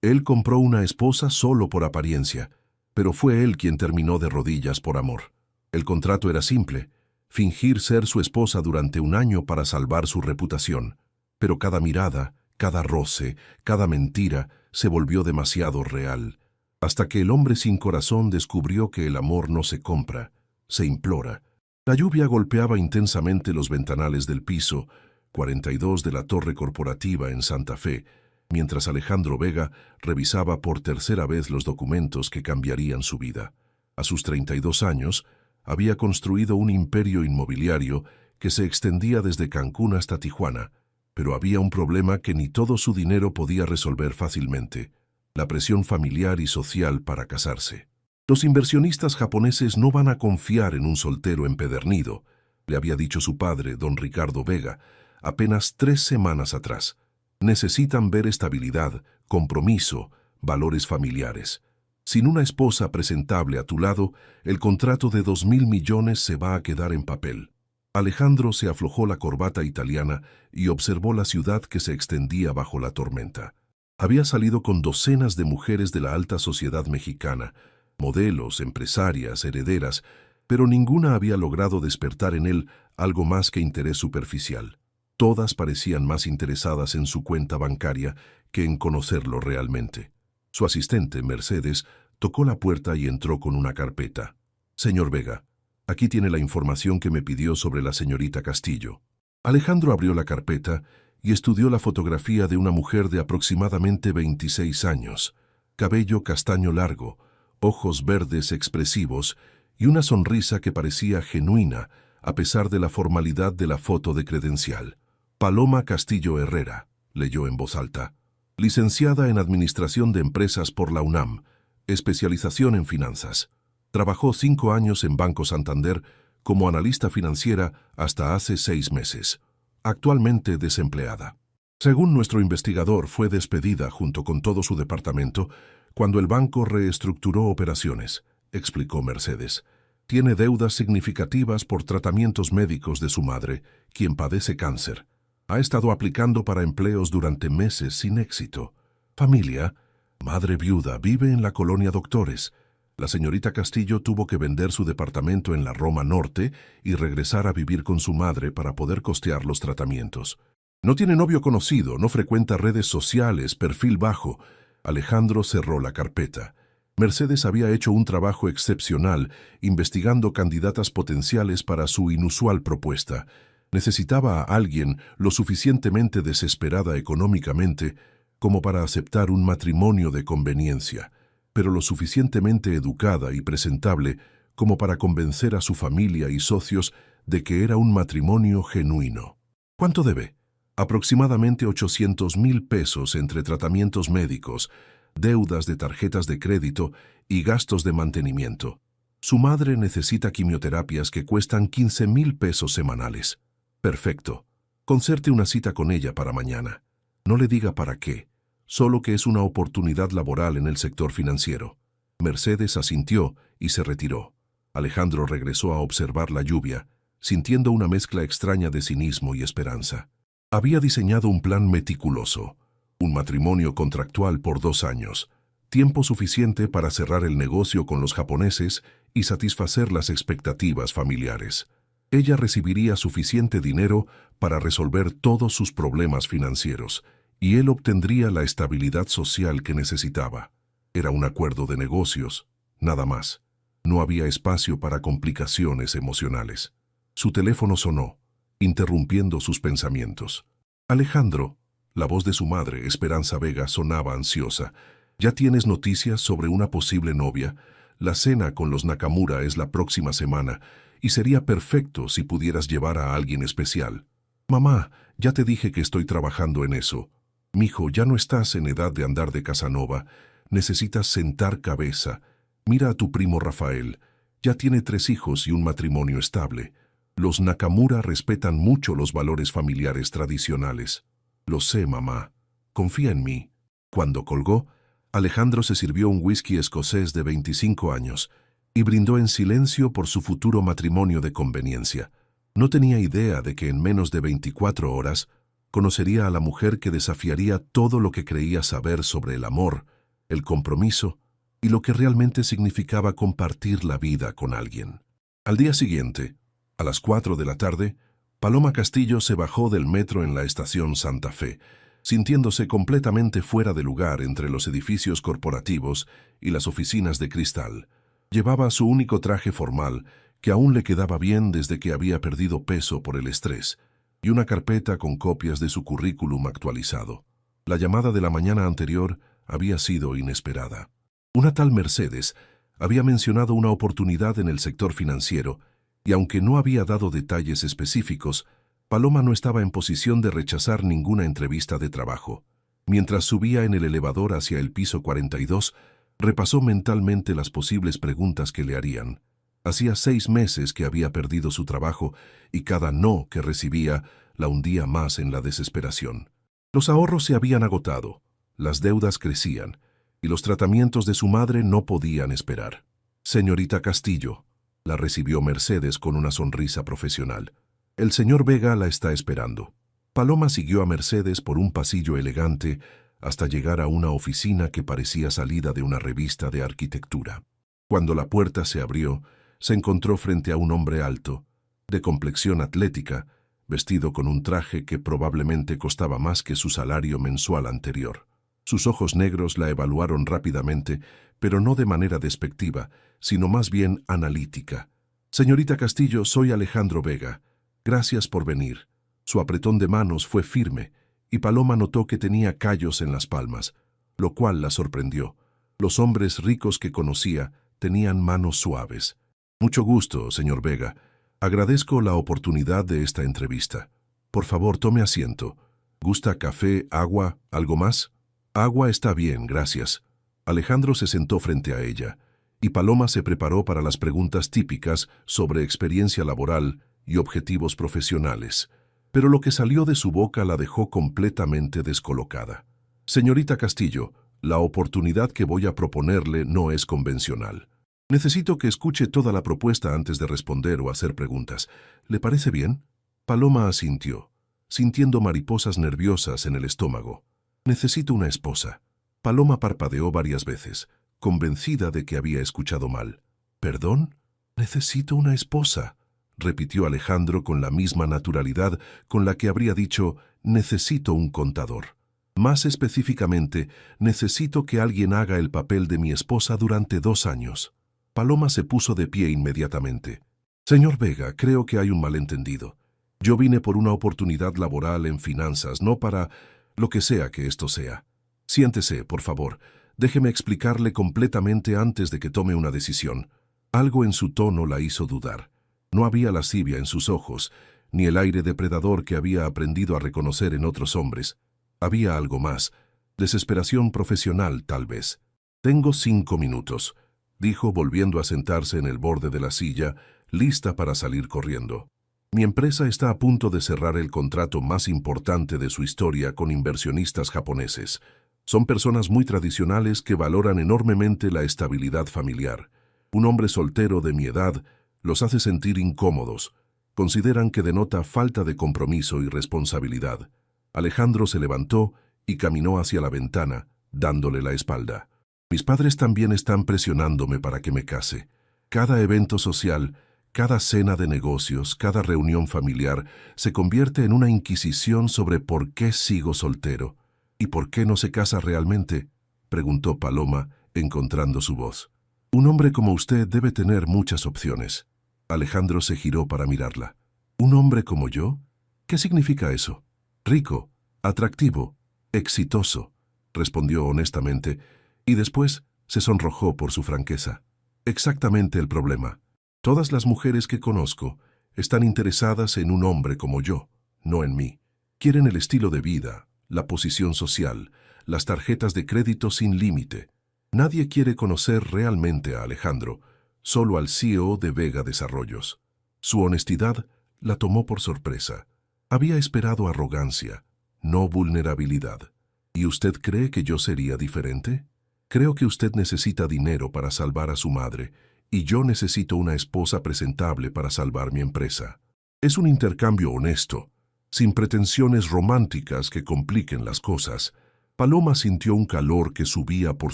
Él compró una esposa solo por apariencia, pero fue él quien terminó de rodillas por amor. El contrato era simple: fingir ser su esposa durante un año para salvar su reputación. Pero cada mirada, cada roce, cada mentira se volvió demasiado real, hasta que el hombre sin corazón descubrió que el amor no se compra, se implora. La lluvia golpeaba intensamente los ventanales del piso 42 de la torre corporativa en Santa Fe, mientras Alejandro Vega revisaba por tercera vez los documentos que cambiarían su vida. A sus 32 años, había construido un imperio inmobiliario que se extendía desde Cancún hasta Tijuana, pero había un problema que ni todo su dinero podía resolver fácilmente: la presión familiar y social para casarse. Los inversionistas japoneses no van a confiar en un soltero empedernido, le había dicho su padre, don Ricardo Vega, apenas 3 semanas atrás. Necesitan ver estabilidad, compromiso, valores familiares. Sin una esposa presentable a tu lado, el contrato de 2.000 millones se va a quedar en papel. Alejandro se aflojó la corbata italiana y observó la ciudad que se extendía bajo la tormenta. Había salido con docenas de mujeres de la alta sociedad mexicana, modelos, empresarias, herederas, pero ninguna había logrado despertar en él algo más que interés superficial. Todas parecían más interesadas en su cuenta bancaria que en conocerlo realmente. Su asistente, Mercedes, tocó la puerta y entró con una carpeta. «Señor Vega, aquí tiene la información que me pidió sobre la señorita Castillo». Alejandro abrió la carpeta y estudió la fotografía de una mujer de aproximadamente 26 años, cabello castaño largo, ojos verdes expresivos y una sonrisa que parecía genuina a pesar de la formalidad de la foto de credencial. «Paloma Castillo Herrera», leyó en voz alta. «Licenciada en Administración de Empresas por la UNAM, especialización en finanzas. Trabajó 5 años en Banco Santander como analista financiera hasta hace 6 meses. Actualmente desempleada. Según nuestro investigador, fue despedida junto con todo su departamento cuando el banco reestructuró operaciones», explicó Mercedes. «Tiene deudas significativas por tratamientos médicos de su madre, quien padece cáncer. Ha estado aplicando para empleos durante meses sin éxito. Familia: madre viuda, vive en la colonia Doctores. La señorita Castillo tuvo que vender su departamento en la Roma Norte y regresar a vivir con su madre para poder costear los tratamientos. No tiene novio conocido, no frecuenta redes sociales, perfil bajo». Alejandro cerró la carpeta. Mercedes había hecho un trabajo excepcional investigando candidatas potenciales para su inusual propuesta. Necesitaba a alguien lo suficientemente desesperada económicamente como para aceptar un matrimonio de conveniencia, pero lo suficientemente educada y presentable como para convencer a su familia y socios de que era un matrimonio genuino. «¿Cuánto debe?» «Aproximadamente 800,000 pesos entre tratamientos médicos, deudas de tarjetas de crédito y gastos de mantenimiento. Su madre necesita quimioterapias que cuestan 15,000 pesos semanales». «Perfecto. Concerte una cita con ella para mañana. No le diga para qué, solo que es una oportunidad laboral en el sector financiero». Mercedes asintió y se retiró. Alejandro regresó a observar la lluvia, sintiendo una mezcla extraña de cinismo y esperanza. Había diseñado un plan meticuloso: un matrimonio contractual por 2 años, tiempo suficiente para cerrar el negocio con los japoneses y satisfacer las expectativas familiares. Ella recibiría suficiente dinero para resolver todos sus problemas financieros, y él obtendría la estabilidad social que necesitaba. Era un acuerdo de negocios, nada más. No había espacio para complicaciones emocionales. Su teléfono sonó, interrumpiendo sus pensamientos. «Alejandro», la voz de su madre, Esperanza Vega, sonaba ansiosa. «¿Ya tienes noticias sobre una posible novia? La cena con los Nakamura es la próxima semana, y sería perfecto si pudieras llevar a alguien especial». «Mamá, ya te dije que estoy trabajando en eso». «Mijo, ya no estás en edad de andar de Casanova. Necesitas sentar cabeza. Mira a tu primo Rafael. Ya tiene 3 hijos y un matrimonio estable. Los Nakamura respetan mucho los valores familiares tradicionales». «Lo sé, mamá. Confía en mí». Cuando colgó, Alejandro se sirvió un whisky escocés de 25 años y brindó en silencio por su futuro matrimonio de conveniencia. No tenía idea de que en menos de 24 horas conocería a la mujer que desafiaría todo lo que creía saber sobre el amor, el compromiso y lo que realmente significaba compartir la vida con alguien. Al día siguiente, a las 4 de la tarde, Paloma Castillo se bajó del metro en la estación Santa Fe, sintiéndose completamente fuera de lugar entre los edificios corporativos y las oficinas de cristal. Llevaba su único traje formal, que aún le quedaba bien desde que había perdido peso por el estrés, y una carpeta con copias de su currículum actualizado. La llamada de la mañana anterior había sido inesperada. Una tal Mercedes había mencionado una oportunidad en el sector financiero, y aunque no había dado detalles específicos, Paloma no estaba en posición de rechazar ninguna entrevista de trabajo. Mientras subía en el elevador hacia el piso 42, repasó mentalmente las posibles preguntas que le harían. Hacía 6 meses que había perdido su trabajo y cada no que recibía la hundía más en la desesperación. Los ahorros se habían agotado, las deudas crecían y los tratamientos de su madre no podían esperar. «Señorita Castillo», la recibió Mercedes con una sonrisa profesional. «El señor Vega la está esperando». Paloma siguió a Mercedes por un pasillo elegante hasta llegar a una oficina que parecía salida de una revista de arquitectura. Cuando la puerta se abrió, se encontró frente a un hombre alto, de complexión atlética, vestido con un traje que probablemente costaba más que su salario mensual anterior. Sus ojos negros la evaluaron rápidamente, pero no de manera despectiva, sino más bien analítica. «Señorita Castillo, soy Alejandro Vega. Gracias por venir». Su apretón de manos fue firme, y Paloma notó que tenía callos en las palmas, lo cual la sorprendió. Los hombres ricos que conocía tenían manos suaves. «Mucho gusto, señor Vega. Agradezco la oportunidad de esta entrevista. Por favor, tome asiento. ¿Gusta café, agua, algo más?» «Agua está bien, gracias». Alejandro se sentó frente a ella, y Paloma se preparó para las preguntas típicas sobre experiencia laboral y objetivos profesionales. Pero lo que salió de su boca la dejó completamente descolocada. «Señorita Castillo, la oportunidad que voy a proponerle no es convencional. Necesito que escuche toda la propuesta antes de responder o hacer preguntas. ¿Le parece bien?» Paloma asintió, sintiendo mariposas nerviosas en el estómago. «Necesito una esposa». Paloma parpadeó varias veces, convencida de que había escuchado mal. «¿Perdón? Necesito una esposa», repitió Alejandro con la misma naturalidad con la que habría dicho «necesito un contador». «Más específicamente, necesito que alguien haga el papel de mi esposa durante 2 años». Paloma se puso de pie inmediatamente. «Señor Vega, creo que hay un malentendido. Yo vine por una oportunidad laboral en finanzas, no para lo que sea que esto sea. Siéntese, por favor. Déjeme explicarle completamente antes de que tome una decisión». Algo en su tono la hizo dudar. No había lascivia en sus ojos, ni el aire depredador que había aprendido a reconocer en otros hombres. Había algo más, desesperación profesional, tal vez. «Tengo 5 minutos», dijo volviendo a sentarse en el borde de la silla, lista para salir corriendo. «Mi empresa está a punto de cerrar el contrato más importante de su historia con inversionistas japoneses. Son personas muy tradicionales que valoran enormemente la estabilidad familiar. Un hombre soltero de mi edad los hace sentir incómodos. Consideran que denota falta de compromiso y responsabilidad». Alejandro se levantó y caminó hacia la ventana, dándole la espalda. «Mis padres también están presionándome para que me case. Cada evento social, cada cena de negocios, cada reunión familiar se convierte en una inquisición sobre por qué sigo soltero. ¿Y por qué no se casa realmente?», preguntó Paloma, encontrando su voz. «Un hombre como usted debe tener muchas opciones». Alejandro se giró para mirarla. «¿Un hombre como yo? ¿Qué significa eso?» «Rico, atractivo, exitoso», respondió honestamente, y después se sonrojó por su franqueza. «Exactamente el problema. Todas las mujeres que conozco están interesadas en un hombre como yo, no en mí. Quieren el estilo de vida, la posición social, las tarjetas de crédito sin límite. Nadie quiere conocer realmente a Alejandro, solo al CEO de Vega Desarrollos». Su honestidad la tomó por sorpresa. Había esperado arrogancia, no vulnerabilidad. «¿Y usted cree que yo sería diferente? Creo que usted necesita dinero para salvar a su madre, y yo necesito una esposa presentable para salvar mi empresa. Es un intercambio honesto, sin pretensiones románticas que compliquen las cosas. Paloma sintió un calor que subía por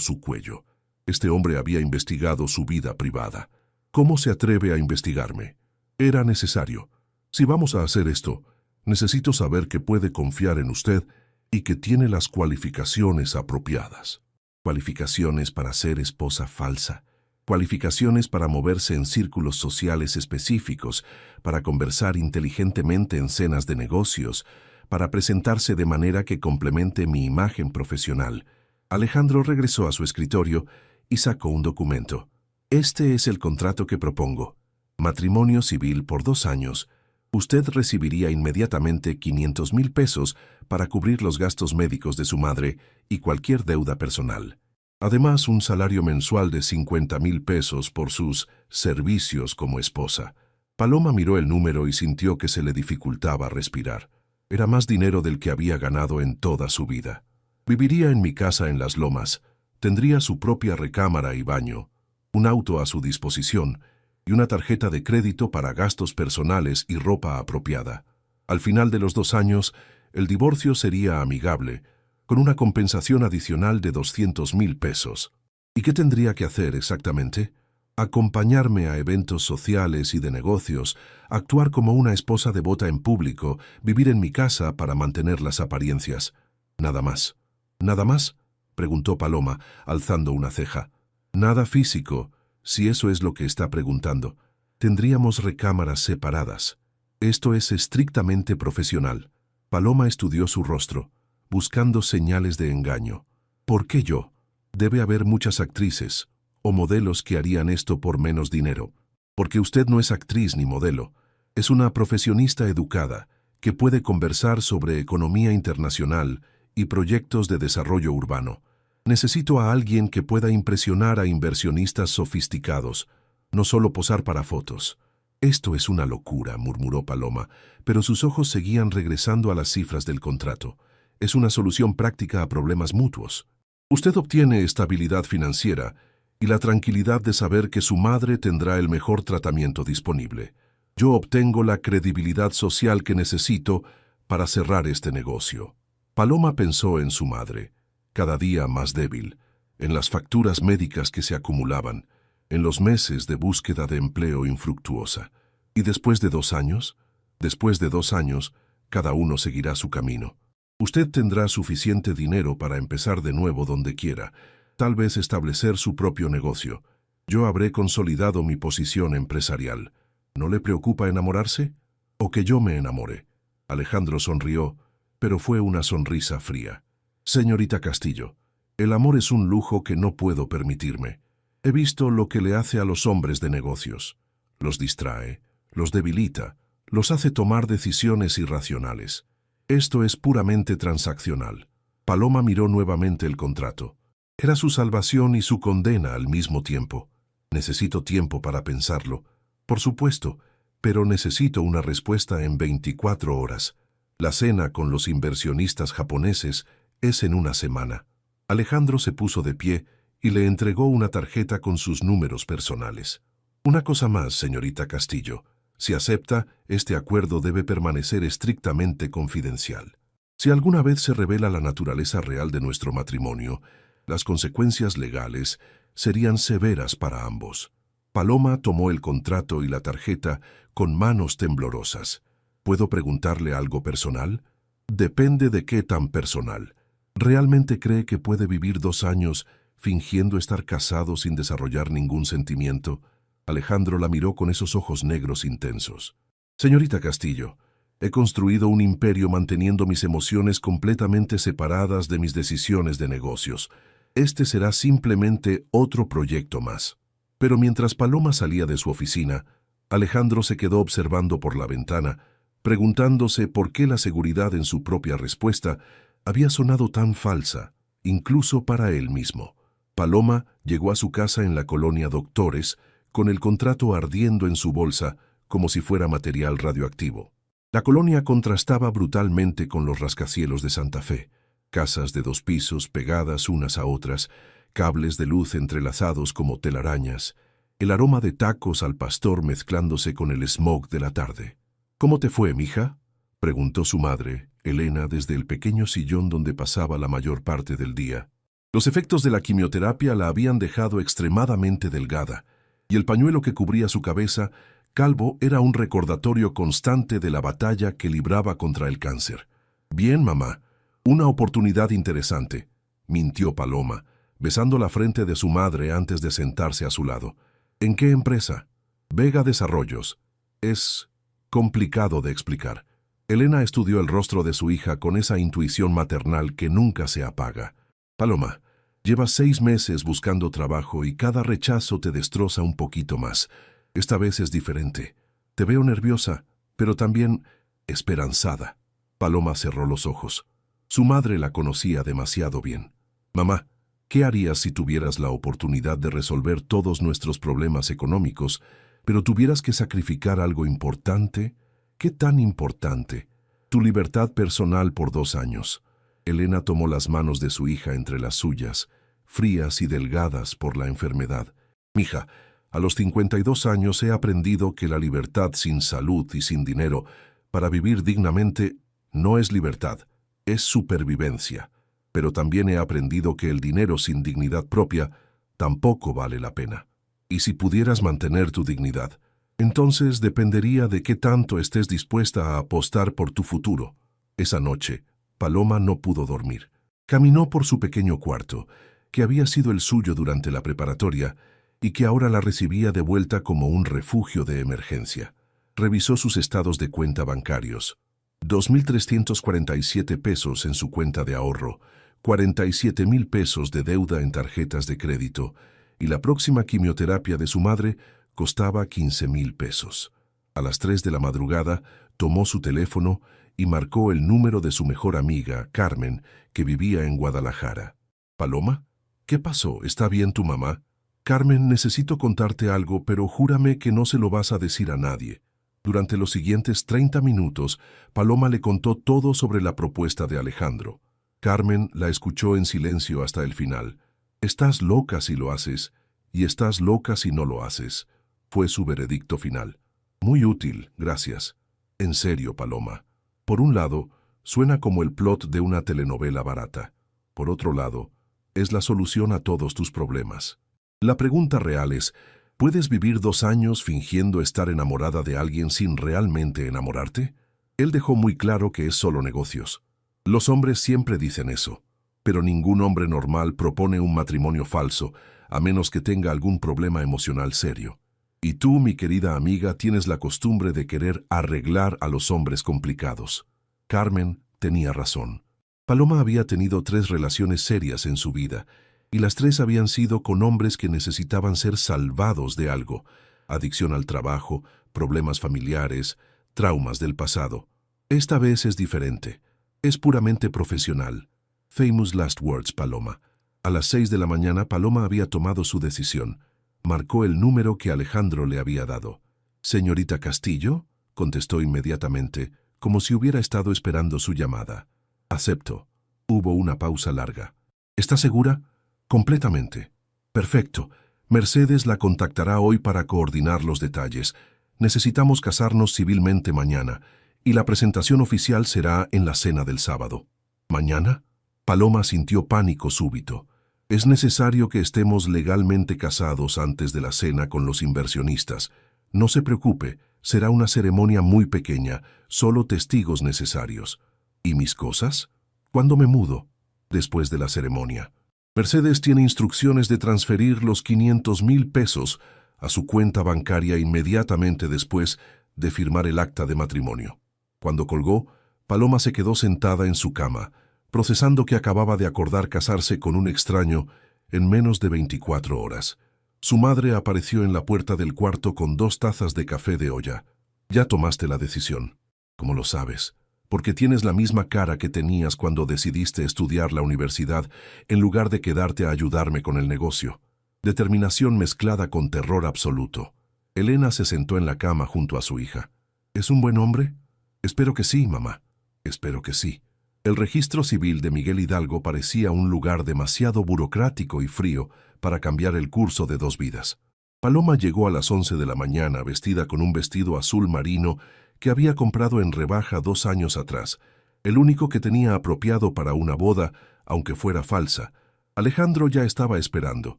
su cuello. Este hombre había investigado su vida privada. ¿Cómo se atreve a investigarme? Era necesario. Si vamos a hacer esto, necesito saber que puede confiar en usted y que tiene las cualificaciones apropiadas. Cualificaciones para ser esposa falsa. Cualificaciones para moverse en círculos sociales específicos, para conversar inteligentemente en cenas de negocios, para presentarse de manera que complemente mi imagen profesional. Alejandro regresó a su escritorio y sacó un documento. Este es el contrato que propongo. Matrimonio civil por 2 años. Usted recibiría inmediatamente 500,000 pesos para cubrir los gastos médicos de su madre y cualquier deuda personal. Además, un salario mensual de 50,000 pesos por sus servicios como esposa. Paloma miró el número y sintió que se le dificultaba respirar. Era más dinero del que había ganado en toda su vida. Viviría en mi casa en Las Lomas. Tendría su propia recámara y baño, un auto a su disposición y una tarjeta de crédito para gastos personales y ropa apropiada. Al final de los 2 años, el divorcio sería amigable, con una compensación adicional de 200,000 pesos. ¿Y qué tendría que hacer exactamente? Acompañarme a eventos sociales y de negocios, actuar como una esposa devota en público, vivir en mi casa para mantener las apariencias. Nada más. ¿Nada más?, preguntó Paloma, alzando una ceja. Nada físico, si eso es lo que está preguntando. Tendríamos recámaras separadas. Esto es estrictamente profesional. Paloma estudió su rostro, buscando señales de engaño. ¿Por qué yo? Debe haber muchas actrices o modelos que harían esto por menos dinero. Porque usted no es actriz ni modelo. Es una profesionista educada que puede conversar sobre economía internacional y proyectos de desarrollo urbano. Necesito a alguien que pueda impresionar a inversionistas sofisticados, no solo posar para fotos. Esto es una locura, murmuró Paloma, pero sus ojos seguían regresando a las cifras del contrato. Es una solución práctica a problemas mutuos. Usted obtiene estabilidad financiera y la tranquilidad de saber que su madre tendrá el mejor tratamiento disponible. Yo obtengo la credibilidad social que necesito para cerrar este negocio. Paloma pensó en su madre, cada día más débil, en las facturas médicas que se acumulaban, en los meses de búsqueda de empleo infructuosa. ¿Y después de 2 años? Después de 2 años, cada uno seguirá su camino. Usted tendrá suficiente dinero para empezar de nuevo donde quiera, tal vez establecer su propio negocio. Yo habré consolidado mi posición empresarial. ¿No le preocupa enamorarse? ¿O que yo me enamore? Alejandro sonrió, pero fue una sonrisa fría. Señorita Castillo, el amor es un lujo que no puedo permitirme. He visto lo que le hace a los hombres de negocios. Los distrae, los debilita, los hace tomar decisiones irracionales. Esto es puramente transaccional. Paloma miró nuevamente el contrato. Era su salvación y su condena al mismo tiempo. Necesito tiempo para pensarlo. Por supuesto, pero necesito una respuesta en 24 horas. La cena con los inversionistas japoneses es en una semana. Alejandro se puso de pie y le entregó una tarjeta con sus números personales. Una cosa más, señorita Castillo. Si acepta, este acuerdo debe permanecer estrictamente confidencial. Si alguna vez se revela la naturaleza real de nuestro matrimonio, las consecuencias legales serían severas para ambos. Paloma tomó el contrato y la tarjeta con manos temblorosas. ¿Puedo preguntarle algo personal? Depende de qué tan personal. ¿Realmente cree que puede vivir 2 años fingiendo estar casado sin desarrollar ningún sentimiento? Alejandro la miró con esos ojos negros intensos. Señorita Castillo, he construido un imperio manteniendo mis emociones completamente separadas de mis decisiones de negocios. Este será simplemente otro proyecto más. Pero mientras Paloma salía de su oficina, Alejandro se quedó observando por la ventana, preguntándose por qué la seguridad en su propia respuesta había sonado tan falsa, incluso para él mismo. Paloma llegó a su casa en la colonia Doctores, con el contrato ardiendo en su bolsa como si fuera material radioactivo. La colonia contrastaba brutalmente con los rascacielos de Santa Fe, casas de 2 pisos pegadas unas a otras, cables de luz entrelazados como telarañas, el aroma de tacos al pastor mezclándose con el smog de la tarde. «¿Cómo te fue, mija?», preguntó su madre, Elena desde el pequeño sillón donde pasaba la mayor parte del día. Los efectos de la quimioterapia la habían dejado extremadamente delgada, y el pañuelo que cubría su cabeza, calvo, era un recordatorio constante de la batalla que libraba contra el cáncer. «Bien, mamá, una oportunidad interesante», mintió Paloma, besando la frente de su madre antes de sentarse a su lado. «¿En qué empresa?» «Vega Desarrollos». Es complicado de explicar. Elena estudió el rostro de su hija con esa intuición maternal que nunca se apaga. «Paloma, llevas 6 meses buscando trabajo y cada rechazo te destroza un poquito más. Esta vez es diferente. Te veo nerviosa, pero también esperanzada». Paloma cerró los ojos. Su madre la conocía demasiado bien. «Mamá, ¿qué harías si tuvieras la oportunidad de resolver todos nuestros problemas económicos, pero tuvieras que sacrificar algo importante?» «¿Qué tan importante?» «Tu libertad personal por 2 años». Elena tomó las manos de su hija entre las suyas, frías y delgadas por la enfermedad. «Mija, a los 52 años he aprendido que la libertad sin salud y sin dinero para vivir dignamente no es libertad, es supervivencia. Pero también he aprendido que el dinero sin dignidad propia tampoco vale la pena. Y si pudieras mantener tu dignidad, entonces dependería de qué tanto estés dispuesta a apostar por tu futuro». Esa noche, Paloma no pudo dormir. Caminó por su pequeño cuarto, que había sido el suyo durante la preparatoria y que ahora la recibía de vuelta como un refugio de emergencia. Revisó sus estados de cuenta bancarios. 2.347 pesos en su cuenta de ahorro, 47.000 pesos de deuda en tarjetas de crédito, y la próxima quimioterapia de su madre costaba 15.000 pesos. A las 3 de la madrugada tomó su teléfono y marcó el número de su mejor amiga, Carmen, que vivía en Guadalajara. «¿Paloma? ¿Qué pasó? ¿Está bien tu mamá?» «Carmen, necesito contarte algo, pero júrame que no se lo vas a decir a nadie». Durante los siguientes 30 minutos, Paloma le contó todo sobre la propuesta de Alejandro. Carmen la escuchó en silencio hasta el final. «Estás loca si lo haces, y estás loca si no lo haces», fue su veredicto final. «Muy útil, gracias. En serio, Paloma. Por un lado, suena como el plot de una telenovela barata. Por otro lado, es la solución a todos tus problemas. La pregunta real es, ¿puedes vivir 2 años fingiendo estar enamorada de alguien sin realmente enamorarte?» Él dejó muy claro que es solo negocios. Los hombres siempre dicen eso, pero ningún hombre normal propone un matrimonio falso, a menos que tenga algún problema emocional serio. Y tú, mi querida amiga, tienes la costumbre de querer arreglar a los hombres complicados. Carmen tenía razón. Paloma había tenido 3 relaciones serias en su vida, y las 3 habían sido con hombres que necesitaban ser salvados de algo: adicción al trabajo, problemas familiares, traumas del pasado. Esta vez es diferente. Es puramente profesional. Famous last words, Paloma. A las 6 de la mañana, Paloma había tomado su decisión. Marcó el número que Alejandro le había dado. «¿Señorita Castillo?», contestó inmediatamente, como si hubiera estado esperando su llamada. «Acepto». Hubo una pausa larga. «¿Está segura?» «Completamente». «Perfecto. Mercedes la contactará hoy para coordinar los detalles. Necesitamos casarnos civilmente mañana, y la presentación oficial será en la cena del sábado». «¿Mañana?» Paloma sintió pánico súbito. «Es necesario que estemos legalmente casados antes de la cena con los inversionistas. No se preocupe, será una ceremonia muy pequeña, solo testigos necesarios». «¿Y mis cosas? ¿Cuándo me mudo?» «Después de la ceremonia. Mercedes tiene instrucciones de transferir los 500.000 pesos a su cuenta bancaria inmediatamente después de firmar el acta de matrimonio». Cuando colgó, Paloma se quedó sentada en su cama, procesando que acababa de acordar casarse con un extraño en menos de 24 horas. Su madre apareció en la puerta del cuarto con 2 tazas de café de olla. «Ya tomaste la decisión. ¿Cómo lo sabes?» «Porque tienes la misma cara que tenías cuando decidiste estudiar la universidad en lugar de quedarte a ayudarme con el negocio». Determinación mezclada con terror absoluto. Elena se sentó en la cama junto a su hija. «¿Es un buen hombre?» «Espero que sí, mamá. Espero que sí». El registro civil de Miguel Hidalgo parecía un lugar demasiado burocrático y frío para cambiar el curso de 2 vidas. Paloma llegó a las 11 de la mañana vestida con un vestido azul marino que había comprado en rebaja 2 años atrás, el único que tenía apropiado para una boda, aunque fuera falsa. Alejandro ya estaba esperando,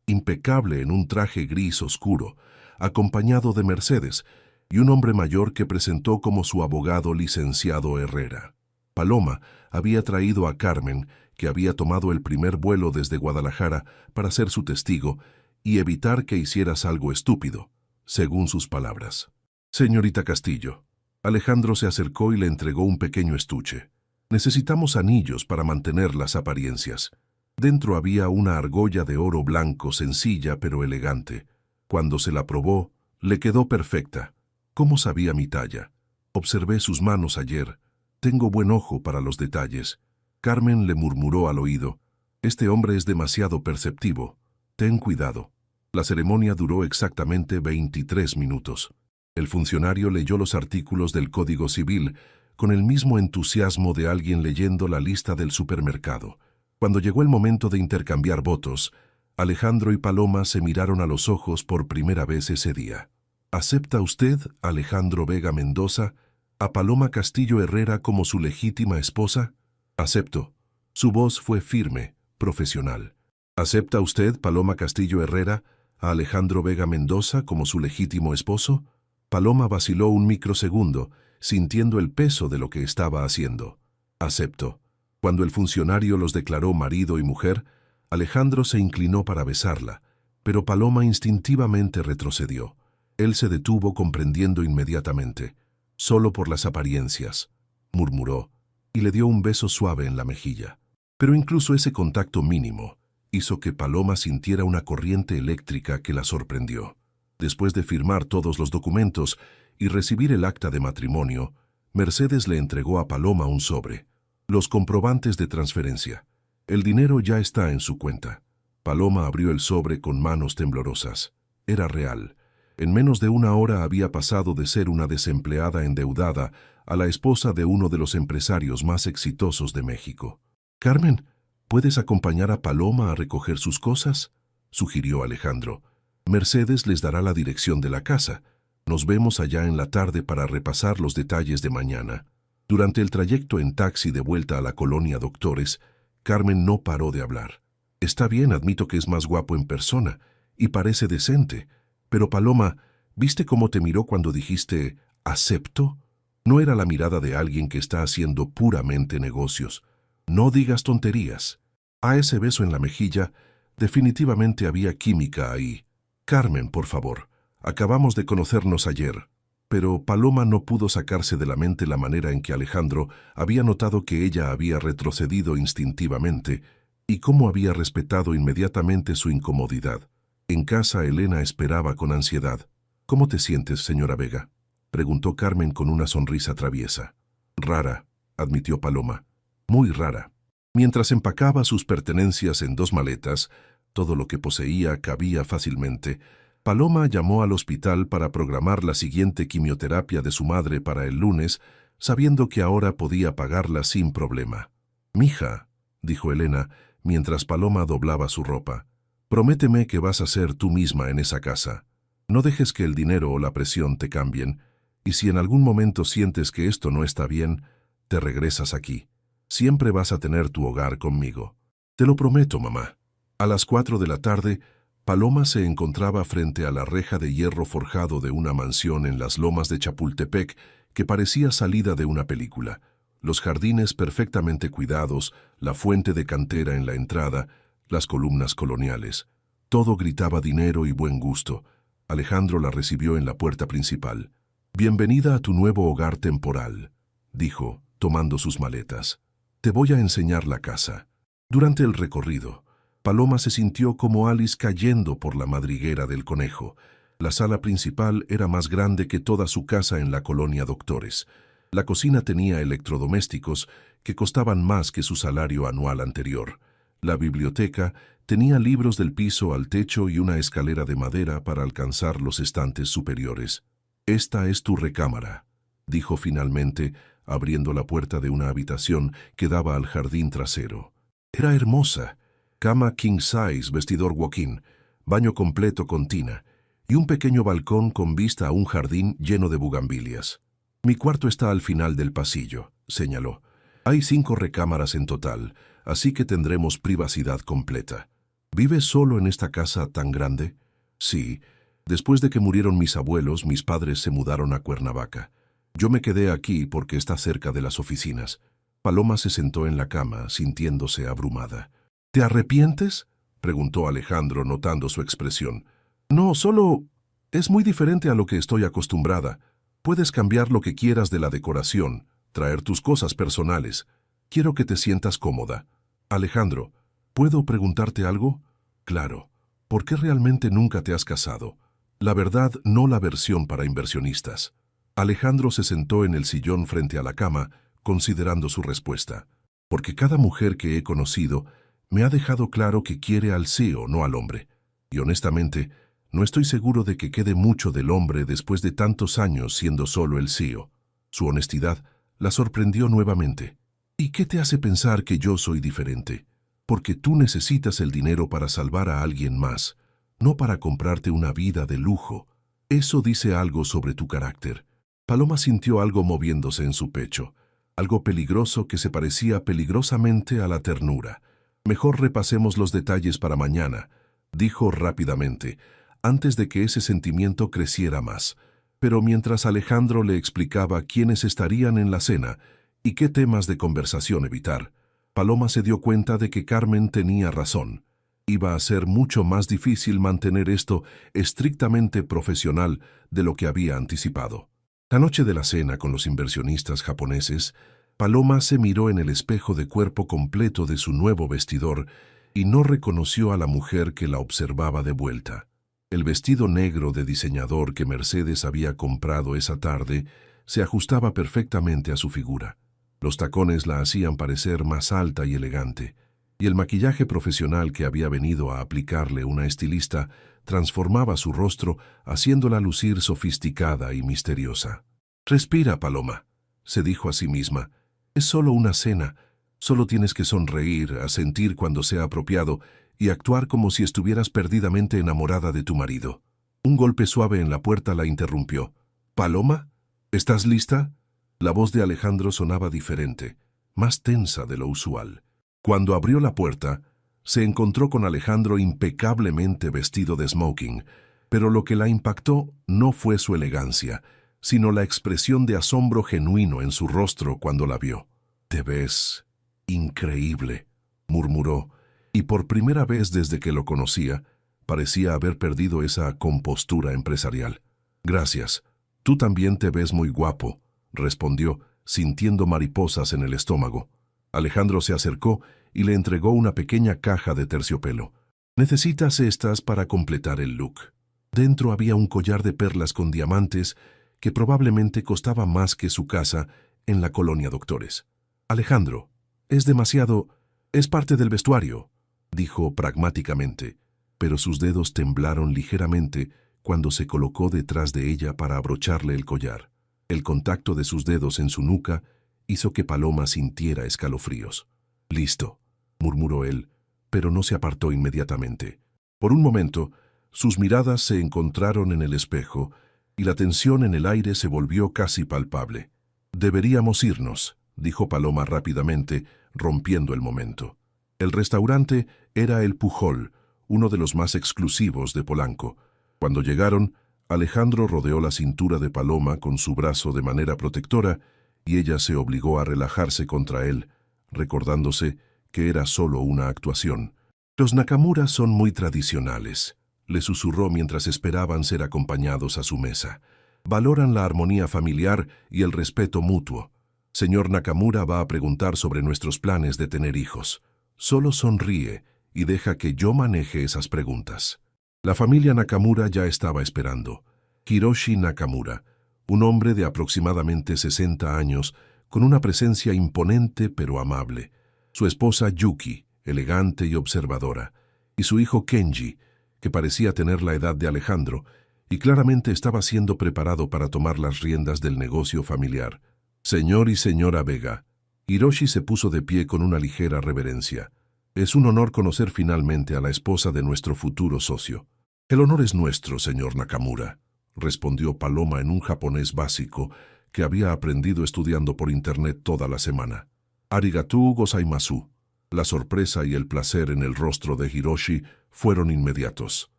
impecable en un traje gris oscuro, acompañado de Mercedes y un hombre mayor que presentó como su abogado licenciado Herrera. Paloma había traído a Carmen, que había tomado el primer vuelo desde Guadalajara para ser su testigo y evitar que hicieras algo estúpido, según sus palabras. Señorita Castillo. Alejandro se acercó y le entregó un pequeño estuche. Necesitamos anillos para mantener las apariencias. Dentro había una argolla de oro blanco sencilla pero elegante. Cuando se la probó, le quedó perfecta. ¿Cómo sabía mi talla? Observé sus manos ayer. Tengo buen ojo para los detalles. Carmen le murmuró al oído. Este hombre es demasiado perceptivo. Ten cuidado. La ceremonia duró exactamente 23 minutos. El funcionario leyó los artículos del Código Civil con el mismo entusiasmo de alguien leyendo la lista del supermercado. Cuando llegó el momento de intercambiar votos, Alejandro y Paloma se miraron a los ojos por primera vez ese día. ¿Acepta usted, Alejandro Vega Mendoza, a Paloma Castillo Herrera como su legítima esposa? Acepto. Su voz fue firme, profesional. ¿Acepta usted, Paloma Castillo Herrera, a Alejandro Vega Mendoza como su legítimo esposo? Paloma vaciló un microsegundo, sintiendo el peso de lo que estaba haciendo. Acepto. Cuando el funcionario los declaró marido y mujer, Alejandro se inclinó para besarla, pero Paloma instintivamente retrocedió. Él se detuvo comprendiendo inmediatamente. Solo por las apariencias, murmuró, y le dio un beso suave en la mejilla. Pero incluso ese contacto mínimo hizo que Paloma sintiera una corriente eléctrica que la sorprendió. Después de firmar todos los documentos y recibir el acta de matrimonio, Mercedes le entregó a Paloma un sobre. Los comprobantes de transferencia. El dinero ya está en su cuenta. Paloma abrió el sobre con manos temblorosas. Era real. En menos de una hora había pasado de ser una desempleada endeudada a la esposa de uno de los empresarios más exitosos de México. «Carmen, ¿puedes acompañar a Paloma a recoger sus cosas?», sugirió Alejandro. «Mercedes les dará la dirección de la casa. Nos vemos allá en la tarde para repasar los detalles de mañana». Durante el trayecto en taxi de vuelta a la colonia Doctores, Carmen no paró de hablar. «Está bien, admito que es más guapo en persona y parece decente. Pero Paloma, ¿viste cómo te miró cuando dijiste «acepto»? No era la mirada de alguien que está haciendo puramente negocios. No digas tonterías. A ese beso en la mejilla, definitivamente había química ahí. Carmen, por favor, acabamos de conocernos ayer». Pero Paloma no pudo sacarse de la mente la manera en que Alejandro había notado que ella había retrocedido instintivamente y cómo había respetado inmediatamente su incomodidad. En casa, Elena esperaba con ansiedad. «¿Cómo te sientes, señora Vega?», preguntó Carmen con una sonrisa traviesa. «Rara», admitió Paloma. «Muy rara». Mientras empacaba sus pertenencias en 2 maletas, todo lo que poseía cabía fácilmente, Paloma llamó al hospital para programar la siguiente quimioterapia de su madre para el lunes, sabiendo que ahora podía pagarla sin problema. «Mija», dijo Elena, mientras Paloma doblaba su ropa, «prométeme que vas a ser tú misma en esa casa. No dejes que el dinero o la presión te cambien, y si en algún momento sientes que esto no está bien, te regresas aquí. Siempre vas a tener tu hogar conmigo». «Te lo prometo, mamá». A las 4 de la tarde, Paloma se encontraba frente a la reja de hierro forjado de una mansión en las lomas de Chapultepec que parecía salida de una película. Los jardines perfectamente cuidados, la fuente de cantera en la entrada, las columnas coloniales. Todo gritaba dinero y buen gusto. Alejandro la recibió en la puerta principal. «Bienvenida a tu nuevo hogar temporal», dijo, tomando sus maletas. «Te voy a enseñar la casa». Durante el recorrido, Paloma se sintió como Alice cayendo por la madriguera del conejo. La sala principal era más grande que toda su casa en la colonia Doctores. La cocina tenía electrodomésticos que costaban más que su salario anual anterior. La biblioteca tenía libros del piso al techo y una escalera de madera para alcanzar los estantes superiores. «Esta es tu recámara», dijo finalmente, abriendo la puerta de una habitación que daba al jardín trasero. Era hermosa. Cama king size, vestidor walk-in, baño completo con tina y un pequeño balcón con vista a un jardín lleno de bugambilias. «Mi cuarto está al final del pasillo», señaló. Hay 5 recámaras en total, así que tendremos privacidad completa. ¿Vives solo en esta casa tan grande? Sí. Después de que murieron mis abuelos, mis padres se mudaron a Cuernavaca. Yo me quedé aquí porque está cerca de las oficinas. Paloma se sentó en la cama, sintiéndose abrumada. ¿Te arrepientes?, preguntó Alejandro, notando su expresión. No, solo es muy diferente a lo que estoy acostumbrada. Puedes cambiar lo que quieras de la decoración, traer tus cosas personales. Quiero que te sientas cómoda. Alejandro, ¿puedo preguntarte algo? Claro. ¿Por qué realmente nunca te has casado? La verdad, no la versión para inversionistas. Alejandro se sentó en el sillón frente a la cama, considerando su respuesta. Porque cada mujer que he conocido me ha dejado claro que quiere al CEO, no al hombre. Y honestamente, no estoy seguro de que quede mucho del hombre después de tantos años siendo solo el CEO. Su honestidad la sorprendió nuevamente. ¿Y qué te hace pensar que yo soy diferente? Porque tú necesitas el dinero para salvar a alguien más, no para comprarte una vida de lujo. Eso dice algo sobre tu carácter. Paloma sintió algo moviéndose en su pecho, algo peligroso que se parecía peligrosamente a la ternura. Mejor repasemos los detalles para mañana, dijo rápidamente, antes de que ese sentimiento creciera más. Pero mientras Alejandro le explicaba quiénes estarían en la cena y qué temas de conversación evitar, Paloma se dio cuenta de que Carmen tenía razón. Iba a ser mucho más difícil mantener esto estrictamente profesional de lo que había anticipado. La noche de la cena con los inversionistas japoneses, Paloma se miró en el espejo de cuerpo completo de su nuevo vestidor y no reconoció a la mujer que la observaba de vuelta. El vestido negro de diseñador que Mercedes había comprado esa tarde se ajustaba perfectamente a su figura. Los tacones la hacían parecer más alta y elegante, y el maquillaje profesional que había venido a aplicarle una estilista transformaba su rostro, haciéndola lucir sofisticada y misteriosa. «Respira, Paloma», se dijo a sí misma. «Es solo una cena. Solo tienes que sonreír, asentir cuando sea apropiado y actuar como si estuvieras perdidamente enamorada de tu marido». Un golpe suave en la puerta la interrumpió. «¿Paloma? ¿Estás lista?» La voz de Alejandro sonaba diferente, más tensa de lo usual. Cuando abrió la puerta, se encontró con Alejandro impecablemente vestido de smoking, pero lo que la impactó no fue su elegancia, sino la expresión de asombro genuino en su rostro cuando la vio. «Te ves increíble», murmuró, y por primera vez desde que lo conocía, parecía haber perdido esa compostura empresarial. «Gracias. Tú también te ves muy guapo», respondió, sintiendo mariposas en el estómago. Alejandro se acercó y le entregó una pequeña caja de terciopelo. «Necesitas estas para completar el look». Dentro había un collar de perlas con diamantes que probablemente costaba más que su casa en la colonia Doctores. «Alejandro, es demasiado... es parte del vestuario», dijo pragmáticamente, pero sus dedos temblaron ligeramente cuando se colocó detrás de ella para abrocharle el collar. El contacto de sus dedos en su nuca hizo que Paloma sintiera escalofríos. «Listo», murmuró él, pero no se apartó inmediatamente. Por un momento, sus miradas se encontraron en el espejo y la tensión en el aire se volvió casi palpable. «Deberíamos irnos», dijo Paloma rápidamente, rompiendo el momento. El restaurante era el Pujol, uno de los más exclusivos de Polanco. Cuando llegaron, Alejandro rodeó la cintura de Paloma con su brazo de manera protectora y ella se obligó a relajarse contra él, recordándose que era solo una actuación. «Los Nakamura son muy tradicionales», le susurró mientras esperaban ser acompañados a su mesa. «Valoran la armonía familiar y el respeto mutuo. Señor Nakamura va a preguntar sobre nuestros planes de tener hijos. Solo sonríe y deja que yo maneje esas preguntas». La familia Nakamura ya estaba esperando. Hiroshi Nakamura, un hombre de aproximadamente 60 años, con una presencia imponente pero amable. Su esposa Yuki, elegante y observadora, y su hijo Kenji, que parecía tener la edad de Alejandro, y claramente estaba siendo preparado para tomar las riendas del negocio familiar. «Señor y señora Vega». Hiroshi se puso de pie con una ligera reverencia. «Es un honor conocer finalmente a la esposa de nuestro futuro socio». «El honor es nuestro, señor Nakamura», respondió Paloma en un japonés básico que había aprendido estudiando por internet toda la semana. Arigatou gozaimasu. La sorpresa y el placer en el rostro de Hiroshi fueron inmediatos.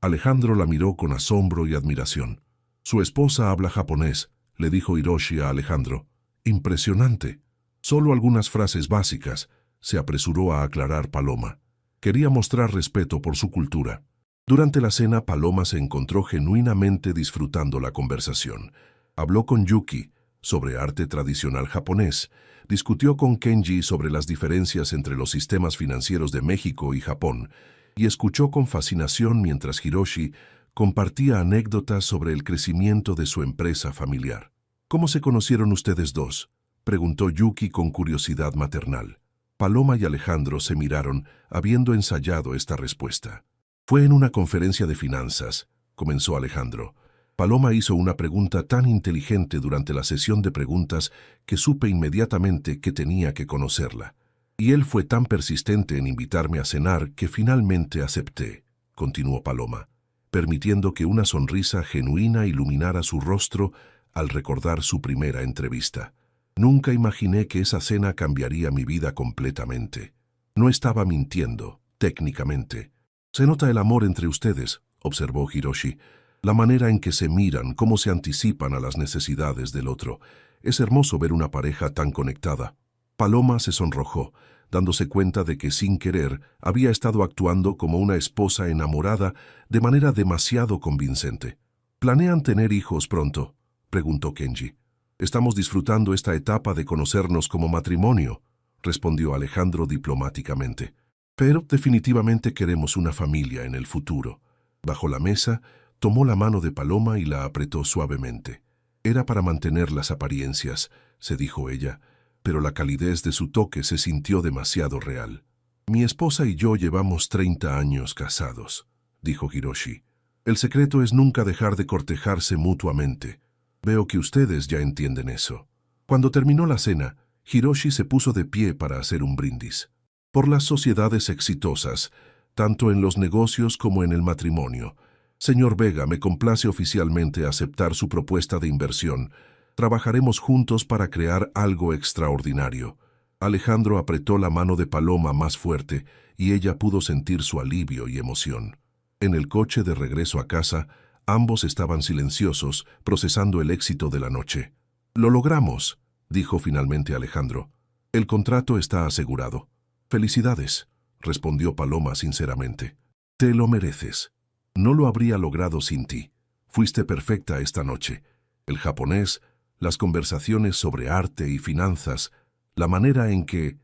Alejandro la miró con asombro y admiración. Su esposa habla japonés, le dijo Hiroshi a Alejandro. Impresionante. Solo algunas frases básicas, se apresuró a aclarar Paloma. Quería mostrar respeto por su cultura. Durante la cena, Paloma se encontró genuinamente disfrutando la conversación. Habló con Yuki sobre arte tradicional japonés, discutió con Kenji sobre las diferencias entre los sistemas financieros de México y Japón, y escuchó con fascinación mientras Hiroshi compartía anécdotas sobre el crecimiento de su empresa familiar. ¿Cómo se conocieron ustedes dos?, preguntó Yuki con curiosidad maternal. Paloma y Alejandro se miraron, habiendo ensayado esta respuesta. Fue en una conferencia de finanzas, comenzó Alejandro. Paloma hizo una pregunta tan inteligente durante la sesión de preguntas que supe inmediatamente que tenía que conocerla. Y él fue tan persistente en invitarme a cenar que finalmente acepté, continuó Paloma, permitiendo que una sonrisa genuina iluminara su rostro al recordar su primera entrevista. Nunca imaginé que esa cena cambiaría mi vida completamente. No estaba mintiendo, técnicamente. Se nota el amor entre ustedes, observó Hiroshi. La manera en que se miran, cómo se anticipan a las necesidades del otro. Es hermoso ver una pareja tan conectada. Paloma se sonrojó, dándose cuenta de que sin querer había estado actuando como una esposa enamorada de manera demasiado convincente. ¿Planean tener hijos pronto?, preguntó Kenji. Estamos disfrutando esta etapa de conocernos como matrimonio, respondió Alejandro diplomáticamente. Pero definitivamente queremos una familia en el futuro. Bajo la mesa, tomó la mano de Paloma y la apretó suavemente. Era para mantener las apariencias, se dijo ella, pero la calidez de su toque se sintió demasiado real. Mi esposa y yo llevamos 30 años casados, dijo Hiroshi. El secreto es nunca dejar de cortejarse mutuamente. Veo que ustedes ya entienden eso. Cuando terminó la cena, Hiroshi se puso de pie para hacer un brindis. Por las sociedades exitosas, tanto en los negocios como en el matrimonio. Señor Vega, me complace oficialmente aceptar su propuesta de inversión. Trabajaremos juntos para crear algo extraordinario. Alejandro apretó la mano de Paloma más fuerte y ella pudo sentir su alivio y emoción. En el coche de regreso a casa, ambos estaban silenciosos, procesando el éxito de la noche. «Lo logramos», dijo finalmente Alejandro. «El contrato está asegurado». «Felicidades», respondió Paloma sinceramente. «Te lo mereces. No lo habría logrado sin ti. Fuiste perfecta esta noche. El japonés, las conversaciones sobre arte y finanzas, la manera en que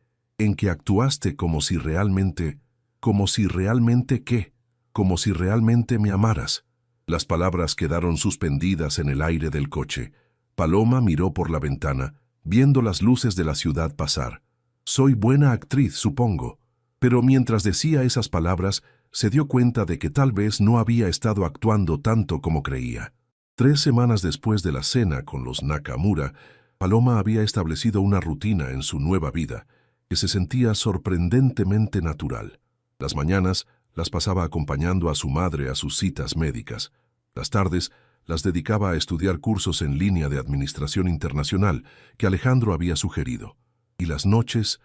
actuaste como si realmente me amaras». Las palabras quedaron suspendidas en el aire del coche. Paloma miró por la ventana, viendo las luces de la ciudad pasar. «Soy buena actriz, supongo». Pero mientras decía esas palabras, se dio cuenta de que tal vez no había estado actuando tanto como creía. 3 semanas después de la cena con los Nakamura, Paloma había establecido una rutina en su nueva vida, que se sentía sorprendentemente natural. Las mañanas las pasaba acompañando a su madre a sus citas médicas. Las tardes las dedicaba a estudiar cursos en línea de administración internacional que Alejandro había sugerido. Y las noches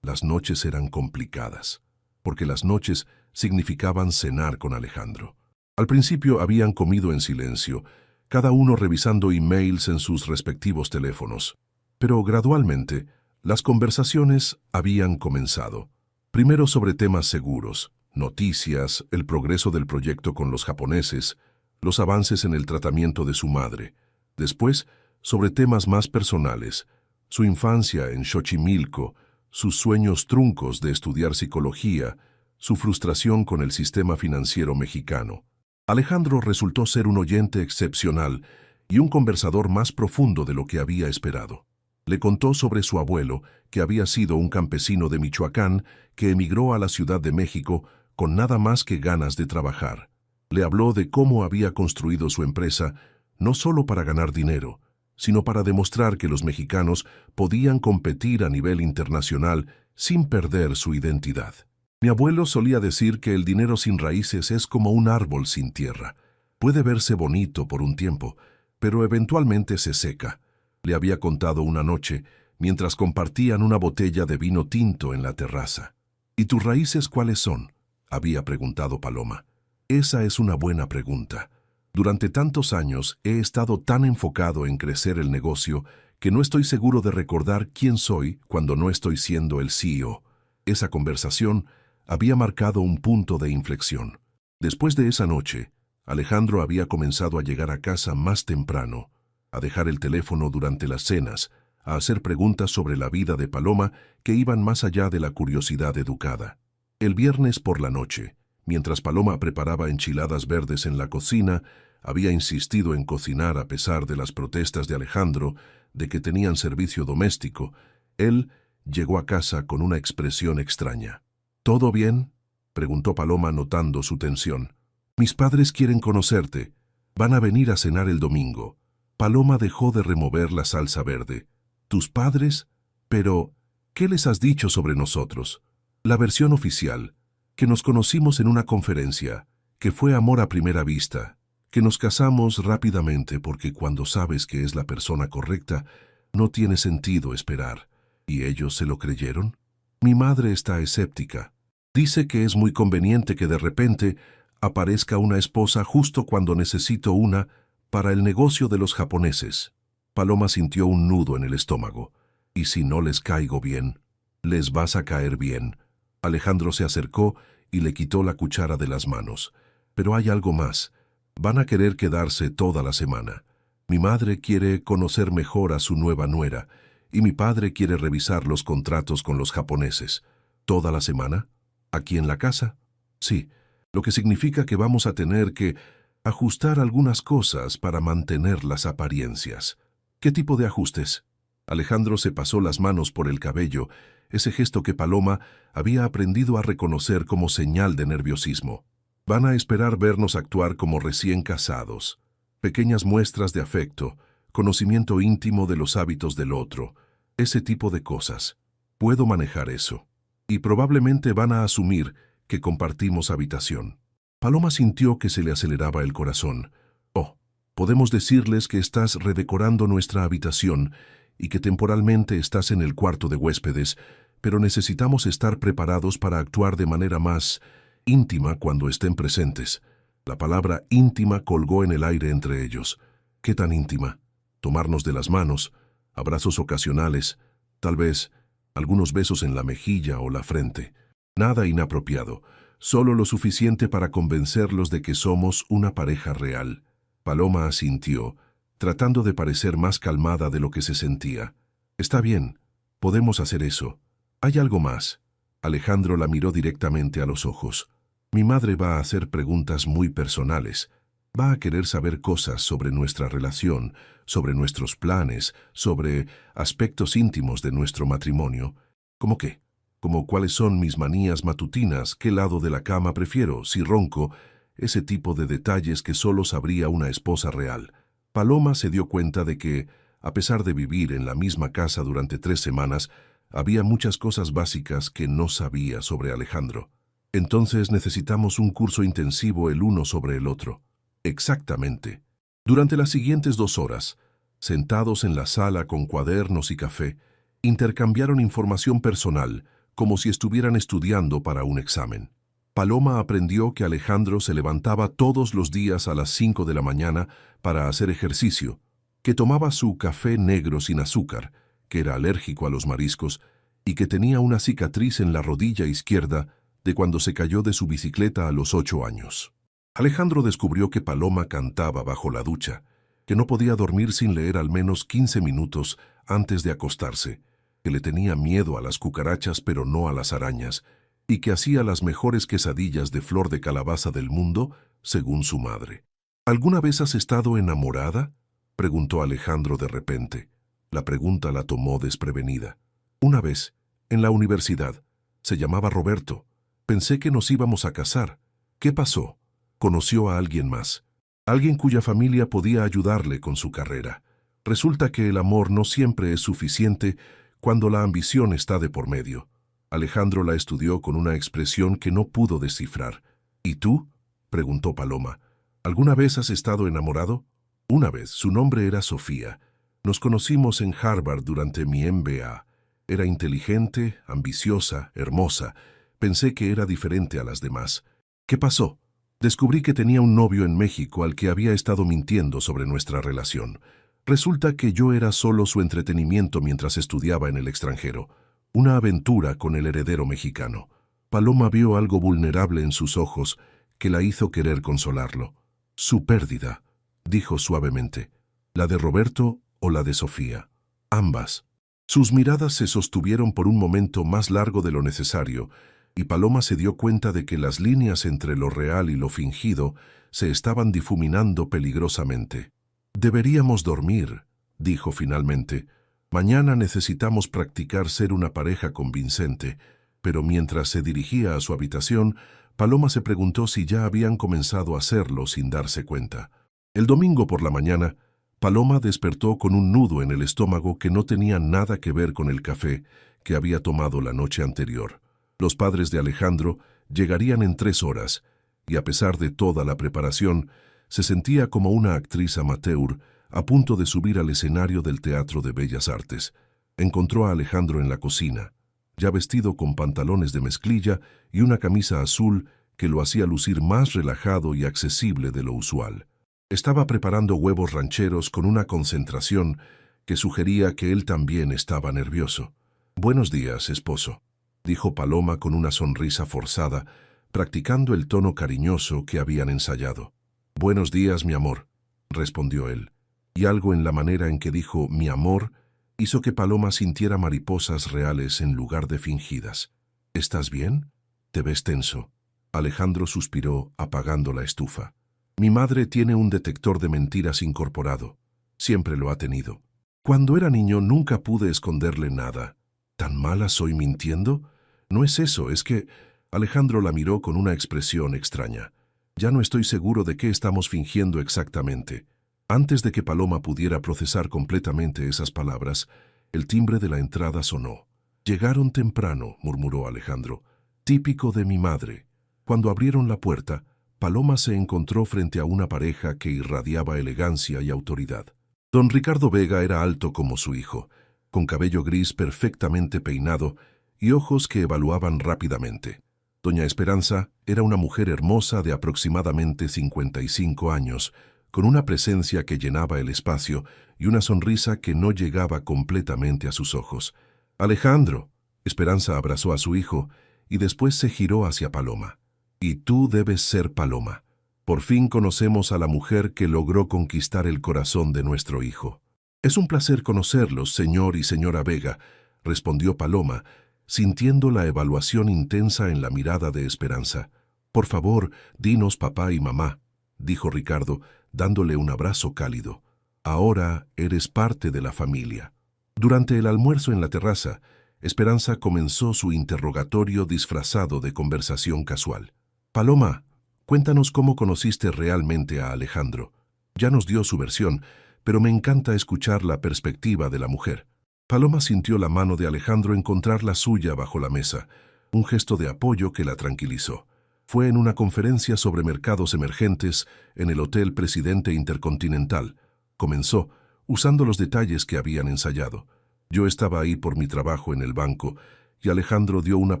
eran complicadas, porque las noches significaban cenar con Alejandro. Al principio habían comido en silencio, cada uno revisando emails en sus respectivos teléfonos. Pero gradualmente, las conversaciones habían comenzado. Primero sobre temas seguros, noticias, el progreso del proyecto con los japoneses, los avances en el tratamiento de su madre. Después, sobre temas más personales, su infancia en Xochimilco, sus sueños truncos de estudiar psicología, su frustración con el sistema financiero mexicano. Alejandro resultó ser un oyente excepcional y un conversador más profundo de lo que había esperado. Le contó sobre su abuelo, que había sido un campesino de Michoacán que emigró a la Ciudad de México con nada más que ganas de trabajar. Le habló de cómo había construido su empresa, no solo para ganar dinero, sino para demostrar que los mexicanos podían competir a nivel internacional sin perder su identidad. Mi abuelo solía decir que el dinero sin raíces es como un árbol sin tierra. Puede verse bonito por un tiempo, pero eventualmente se seca. Le había contado una noche, mientras compartían una botella de vino tinto en la terraza. ¿Y tus raíces cuáles son?, había preguntado Paloma. Esa es una buena pregunta. Durante tantos años he estado tan enfocado en crecer el negocio que no estoy seguro de recordar quién soy cuando no estoy siendo el CEO. Esa conversación había marcado un punto de inflexión. Después de esa noche, Alejandro había comenzado a llegar a casa más temprano, a dejar el teléfono durante las cenas, a hacer preguntas sobre la vida de Paloma que iban más allá de la curiosidad educada. El viernes por la noche, mientras Paloma preparaba enchiladas verdes en la cocina, había insistido en cocinar a pesar de las protestas de Alejandro de que tenían servicio doméstico. Él llegó a casa con una expresión extraña. ¿Todo bien?, preguntó Paloma notando su tensión. Mis padres quieren conocerte. Van a venir a cenar el domingo. Paloma dejó de remover la salsa verde. ¿Tus padres? Pero, ¿qué les has dicho sobre nosotros? La versión oficial, que nos conocimos en una conferencia, que fue amor a primera vista, que nos casamos rápidamente porque cuando sabes que es la persona correcta, no tiene sentido esperar. ¿Y ellos se lo creyeron? Mi madre está escéptica. Dice que es muy conveniente que de repente aparezca una esposa justo cuando necesito una para el negocio de los japoneses. Paloma sintió un nudo en el estómago. ¿Y si no les caigo bien? Les vas a caer bien. Alejandro se acercó y le quitó la cuchara de las manos. Pero hay algo más. Van a querer quedarse toda la semana. Mi madre quiere conocer mejor a su nueva nuera y mi padre quiere revisar los contratos con los japoneses. ¿Toda la semana? ¿Aquí en la casa? Sí, lo que significa que vamos a tener que ajustar algunas cosas para mantener las apariencias. ¿Qué tipo de ajustes? Alejandro se pasó las manos por el cabello, ese gesto que Paloma había aprendido a reconocer como señal de nerviosismo. Van a esperar vernos actuar como recién casados. Pequeñas muestras de afecto, conocimiento íntimo de los hábitos del otro, ese tipo de cosas. Puedo manejar eso. Y probablemente van a asumir que compartimos habitación. Paloma sintió que se le aceleraba el corazón. Oh, podemos decirles que estás redecorando nuestra habitación y que temporalmente estás en el cuarto de huéspedes, pero necesitamos estar preparados para actuar de manera más íntima cuando estén presentes. La palabra íntima colgó en el aire entre ellos. ¿Qué tan íntima? Tomarnos de las manos, abrazos ocasionales, tal vez algunos besos en la mejilla o la frente. Nada inapropiado, solo lo suficiente para convencerlos de que somos una pareja real. Paloma asintió, tratando de parecer más calmada de lo que se sentía. Está bien, podemos hacer eso. Hay algo más. Alejandro la miró directamente a los ojos. Mi madre va a hacer preguntas muy personales. Va a querer saber cosas sobre nuestra relación, sobre nuestros planes, sobre aspectos íntimos de nuestro matrimonio. ¿Cómo qué? Como cuáles son mis manías matutinas, qué lado de la cama prefiero, si ronco, ese tipo de detalles que solo sabría una esposa real. Paloma se dio cuenta de que, a pesar de vivir en la misma casa durante 3 semanas, había muchas cosas básicas que no sabía sobre Alejandro. Entonces necesitamos un curso intensivo el uno sobre el otro. Exactamente. Durante las siguientes 2 horas, sentados en la sala con cuadernos y café, intercambiaron información personal, como si estuvieran estudiando para un examen. Paloma aprendió que Alejandro se levantaba todos los días a las 5 de la mañana para hacer ejercicio, que tomaba su café negro sin azúcar, que era alérgico a los mariscos y que tenía una cicatriz en la rodilla izquierda de cuando se cayó de su bicicleta a los 8 años. Alejandro descubrió que Paloma cantaba bajo la ducha, que no podía dormir sin leer al menos 15 minutos antes de acostarse, que le tenía miedo a las cucarachas pero no a las arañas, y que hacía las mejores quesadillas de flor de calabaza del mundo, según su madre. ¿Alguna vez has estado enamorada?, preguntó Alejandro de repente. La pregunta la tomó desprevenida. Una vez, en la universidad. Se llamaba Roberto. Pensé que nos íbamos a casar. ¿Qué pasó? Conoció a alguien más. Alguien cuya familia podía ayudarle con su carrera. Resulta que el amor no siempre es suficiente cuando la ambición está de por medio. Alejandro la estudió con una expresión que no pudo descifrar. ¿Y tú?, preguntó Paloma. ¿Alguna vez has estado enamorado? Una vez, su nombre era Sofía. Nos conocimos en Harvard durante mi MBA. Era inteligente, ambiciosa, hermosa. Pensé que era diferente a las demás. ¿Qué pasó? Descubrí que tenía un novio en México al que había estado mintiendo sobre nuestra relación. Resulta que yo era solo su entretenimiento mientras estudiaba en el extranjero. Una aventura con el heredero mexicano. Paloma vio algo vulnerable en sus ojos que la hizo querer consolarlo. Su pérdida, dijo suavemente. ¿La de Roberto o la de Sofía? Ambas. Sus miradas se sostuvieron por un momento más largo de lo necesario, y Paloma se dio cuenta de que las líneas entre lo real y lo fingido se estaban difuminando peligrosamente. «Deberíamos dormir», dijo finalmente. «Mañana necesitamos practicar ser una pareja convincente». Pero mientras se dirigía a su habitación, Paloma se preguntó si ya habían comenzado a hacerlo sin darse cuenta. El domingo por la mañana, Paloma despertó con un nudo en el estómago que no tenía nada que ver con el café que había tomado la noche anterior. Los padres de Alejandro llegarían en 3 horas, y a pesar de toda la preparación, se sentía como una actriz amateur a punto de subir al escenario del Teatro de Bellas Artes. Encontró a Alejandro en la cocina, ya vestido con pantalones de mezclilla y una camisa azul que lo hacía lucir más relajado y accesible de lo usual. Estaba preparando huevos rancheros con una concentración que sugería que él también estaba nervioso. «Buenos días, esposo», dijo Paloma con una sonrisa forzada, practicando el tono cariñoso que habían ensayado. «Buenos días, mi amor», respondió él, y algo en la manera en que dijo «mi amor» hizo que Paloma sintiera mariposas reales en lugar de fingidas. «¿Estás bien? Te ves tenso». Alejandro suspiró, apagando la estufa. «Mi madre tiene un detector de mentiras incorporado. Siempre lo ha tenido. Cuando era niño nunca pude esconderle nada. ¿Tan mala soy mintiendo? No es eso, es que...» Alejandro la miró con una expresión extraña. «Ya no estoy seguro de qué estamos fingiendo exactamente». Antes de que Paloma pudiera procesar completamente esas palabras, el timbre de la entrada sonó. «Llegaron temprano», murmuró Alejandro. «Típico de mi madre». Cuando abrieron la puerta, Paloma se encontró frente a una pareja que irradiaba elegancia y autoridad. Don Ricardo Vega era alto como su hijo, con cabello gris perfectamente peinado y ojos que evaluaban rápidamente. Doña Esperanza era una mujer hermosa de aproximadamente 55 años, con una presencia que llenaba el espacio y una sonrisa que no llegaba completamente a sus ojos. «Alejandro», Esperanza abrazó a su hijo y después se giró hacia Paloma. «Y tú debes ser Paloma. Por fin conocemos a la mujer que logró conquistar el corazón de nuestro hijo». «Es un placer conocerlos, señor y señora Vega», respondió Paloma, sintiendo la evaluación intensa en la mirada de Esperanza. «Por favor, dinos papá y mamá», dijo Ricardo, dándole un abrazo cálido. «Ahora eres parte de la familia». Durante el almuerzo en la terraza, Esperanza comenzó su interrogatorio disfrazado de conversación casual. «Paloma, cuéntanos cómo conociste realmente a Alejandro. Ya nos dio su versión, pero me encanta escuchar la perspectiva de la mujer». Paloma sintió la mano de Alejandro encontrar la suya bajo la mesa, un gesto de apoyo que la tranquilizó. Fue en una conferencia sobre mercados emergentes en el Hotel Presidente Intercontinental. Comenzó, usando los detalles que habían ensayado. Yo estaba ahí por mi trabajo en el banco, y Alejandro dio una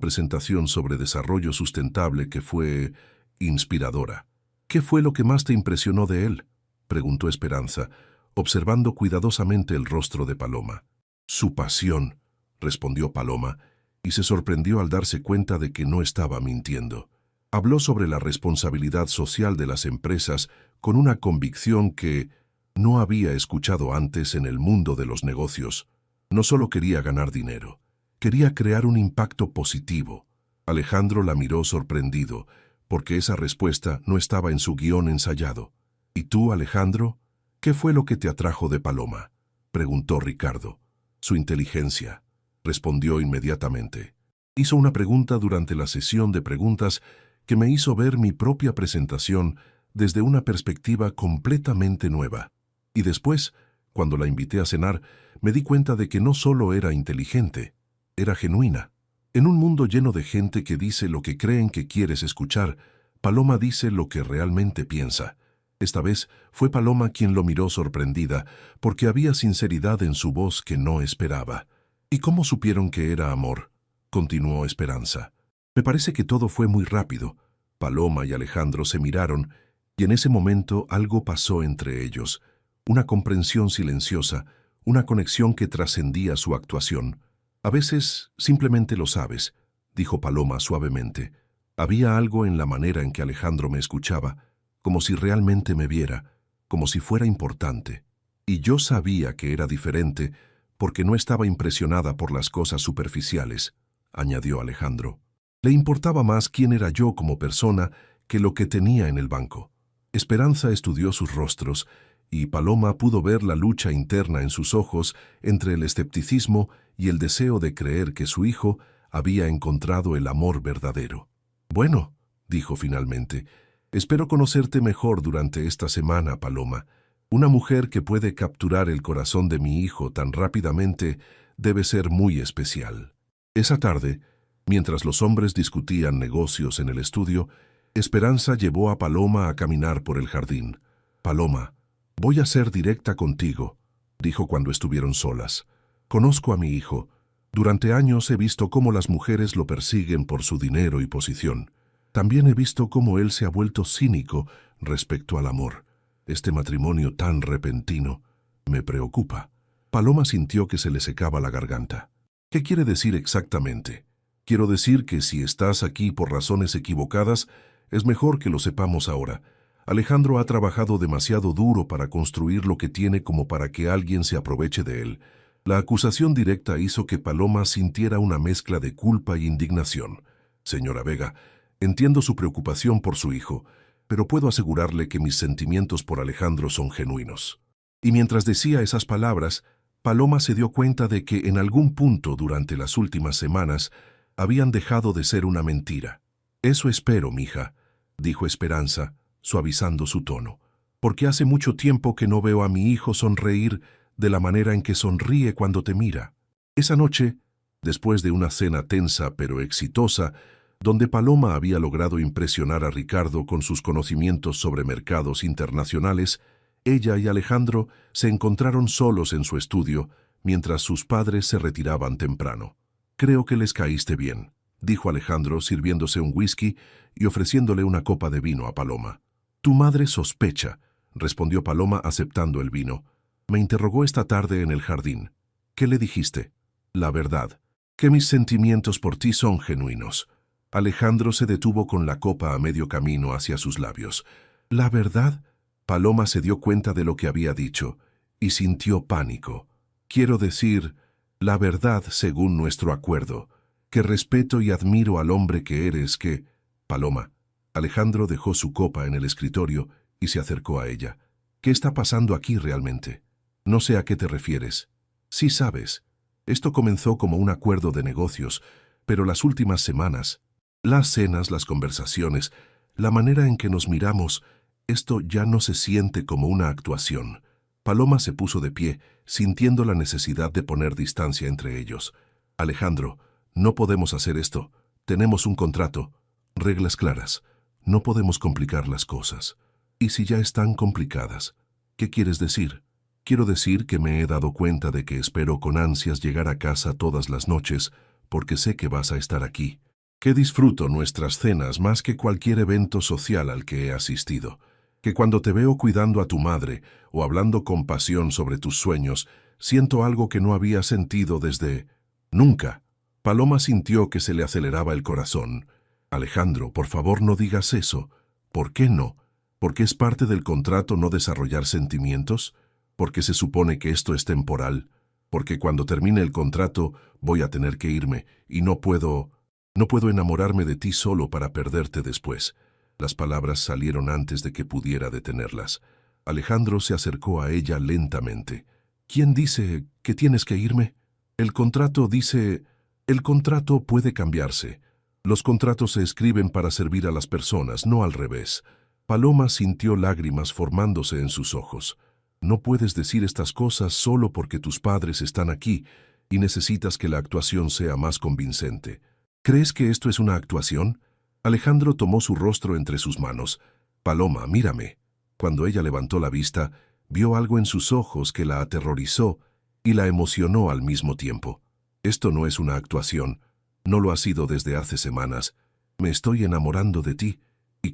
presentación sobre desarrollo sustentable que fue inspiradora. «¿Qué fue lo que más te impresionó de él?», preguntó Esperanza, observando cuidadosamente el rostro de Paloma. «Su pasión», respondió Paloma, y se sorprendió al darse cuenta de que no estaba mintiendo. Habló sobre la responsabilidad social de las empresas con una convicción que no había escuchado antes en el mundo de los negocios. No solo quería ganar dinero, quería crear un impacto positivo. Alejandro la miró sorprendido, porque esa respuesta no estaba en su guión ensayado. «¿Y tú, Alejandro? ¿Qué fue lo que te atrajo de Paloma?», preguntó Ricardo. «Su inteligencia», respondió inmediatamente. Hizo una pregunta durante la sesión de preguntas que me hizo ver mi propia presentación desde una perspectiva completamente nueva. Y después, cuando la invité a cenar, me di cuenta de que no solo era inteligente, era genuina. En un mundo lleno de gente que dice lo que creen que quieres escuchar, Paloma dice lo que realmente piensa. Esta vez fue Paloma quien lo miró sorprendida, porque había sinceridad en su voz que no esperaba. ¿Y cómo supieron que era amor?, continuó Esperanza. Me parece que todo fue muy rápido. Paloma y Alejandro se miraron, y en ese momento algo pasó entre ellos. Una comprensión silenciosa, una conexión que trascendía su actuación. A veces simplemente lo sabes, dijo Paloma suavemente. Había algo en la manera en que Alejandro me escuchaba, como si realmente me viera, como si fuera importante. Y yo sabía que era diferente porque no estaba impresionada por las cosas superficiales, añadió Alejandro. Le importaba más quién era yo como persona que lo que tenía en el banco. Esperanza estudió sus rostros y Paloma pudo ver la lucha interna en sus ojos entre el escepticismo y el deseo de creer que su hijo había encontrado el amor verdadero. Bueno, dijo finalmente, espero conocerte mejor durante esta semana, Paloma. Una mujer que puede capturar el corazón de mi hijo tan rápidamente debe ser muy especial. Esa tarde, mientras los hombres discutían negocios en el estudio, Esperanza llevó a Paloma a caminar por el jardín. Paloma, voy a ser directa contigo, dijo cuando estuvieron solas. Conozco a mi hijo. Durante años he visto cómo las mujeres lo persiguen por su dinero y posición. También he visto cómo él se ha vuelto cínico respecto al amor. Este matrimonio tan repentino me preocupa. Paloma sintió que se le secaba la garganta. ¿Qué quiere decir exactamente? Quiero decir que si estás aquí por razones equivocadas, es mejor que lo sepamos ahora. Alejandro ha trabajado demasiado duro para construir lo que tiene como para que alguien se aproveche de él. La acusación directa hizo que Paloma sintiera una mezcla de culpa y indignación. Señora Vega, entiendo su preocupación por su hijo, pero puedo asegurarle que mis sentimientos por Alejandro son genuinos. Y mientras decía esas palabras, Paloma se dio cuenta de que en algún punto durante las últimas semanas habían dejado de ser una mentira. Eso espero, mija, dijo Esperanza, suavizando su tono, porque hace mucho tiempo que no veo a mi hijo sonreír de la manera en que sonríe cuando te mira. Esa noche, después de una cena tensa pero exitosa, donde Paloma había logrado impresionar a Ricardo con sus conocimientos sobre mercados internacionales, ella y Alejandro se encontraron solos en su estudio mientras sus padres se retiraban temprano. Creo que les caíste bien, dijo Alejandro sirviéndose un whisky y ofreciéndole una copa de vino a Paloma. Tu madre sospecha, respondió Paloma aceptando el vino. Me interrogó esta tarde en el jardín. ¿Qué le dijiste? La verdad, que mis sentimientos por ti son genuinos. Alejandro se detuvo con la copa a medio camino hacia sus labios. ¿La verdad? Paloma se dio cuenta de lo que había dicho y sintió pánico. Quiero decir, la verdad según nuestro acuerdo, que respeto y admiro al hombre que eres, que... Paloma. Alejandro dejó su copa en el escritorio y se acercó a ella. ¿Qué está pasando aquí realmente? No sé a qué te refieres. Sí sabes. Esto comenzó como un acuerdo de negocios, pero las últimas semanas, las cenas, las conversaciones, la manera en que nos miramos, esto ya no se siente como una actuación. Paloma se puso de pie, sintiendo la necesidad de poner distancia entre ellos. Alejandro, no podemos hacer esto. Tenemos un contrato, reglas claras. No podemos complicar las cosas. ¿Y si ya están complicadas? ¿Qué quieres decir? Quiero decir que me he dado cuenta de que espero con ansias llegar a casa todas las noches, porque sé que vas a estar aquí. Que disfruto nuestras cenas más que cualquier evento social al que he asistido. Que cuando te veo cuidando a tu madre o hablando con pasión sobre tus sueños, siento algo que no había sentido desde... nunca. Paloma sintió que se le aceleraba el corazón. Alejandro, por favor no digas eso. ¿Por qué no? ¿Porque es parte del contrato no desarrollar sentimientos? ¿Porque se supone que esto es temporal? Porque cuando termine el contrato voy a tener que irme y no puedo enamorarme de ti solo para perderte después. Las palabras salieron antes de que pudiera detenerlas. Alejandro se acercó a ella lentamente. ¿Quién dice que tienes que irme? El contrato dice... El contrato puede cambiarse. Los contratos se escriben para servir a las personas, no al revés. Paloma sintió lágrimas formándose en sus ojos. No puedes decir estas cosas solo porque tus padres están aquí y necesitas que la actuación sea más convincente. ¿Crees que esto es una actuación? Alejandro tomó su rostro entre sus manos. Paloma, mírame. Cuando ella levantó la vista, vio algo en sus ojos que la aterrorizó y la emocionó al mismo tiempo. Esto no es una actuación, no lo ha sido desde hace semanas. Me estoy enamorando de ti y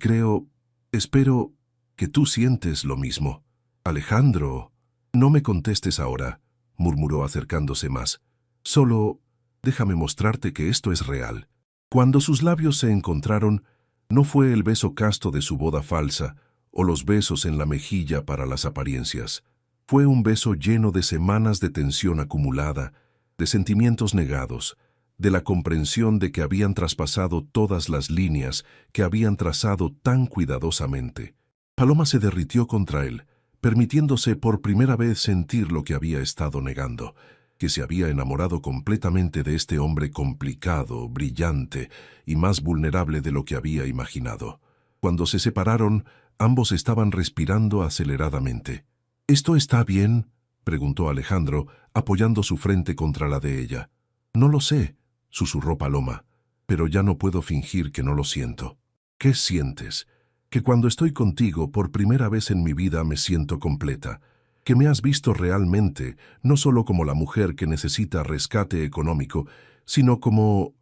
espero que tú sientes lo mismo. Alejandro, no me contestes ahora, murmuró acercándose más. Solo déjame mostrarte que esto es real. Cuando sus labios se encontraron, no fue el beso casto de su boda falsa o los besos en la mejilla para las apariencias. Fue un beso lleno de semanas de tensión acumulada, de sentimientos negados, de la comprensión de que habían traspasado todas las líneas que habían trazado tan cuidadosamente. Paloma se derritió contra él, permitiéndose por primera vez sentir lo que había estado negando, que se había enamorado completamente de este hombre complicado, brillante y más vulnerable de lo que había imaginado. Cuando se separaron, ambos estaban respirando aceleradamente. ¿Esto está bien?, preguntó Alejandro, apoyando su frente contra la de ella. No lo sé, susurró Paloma, pero ya no puedo fingir que no lo siento. ¿Qué sientes? Que cuando estoy contigo por primera vez en mi vida me siento completa, que me has visto realmente, no solo como la mujer que necesita rescate económico, sino como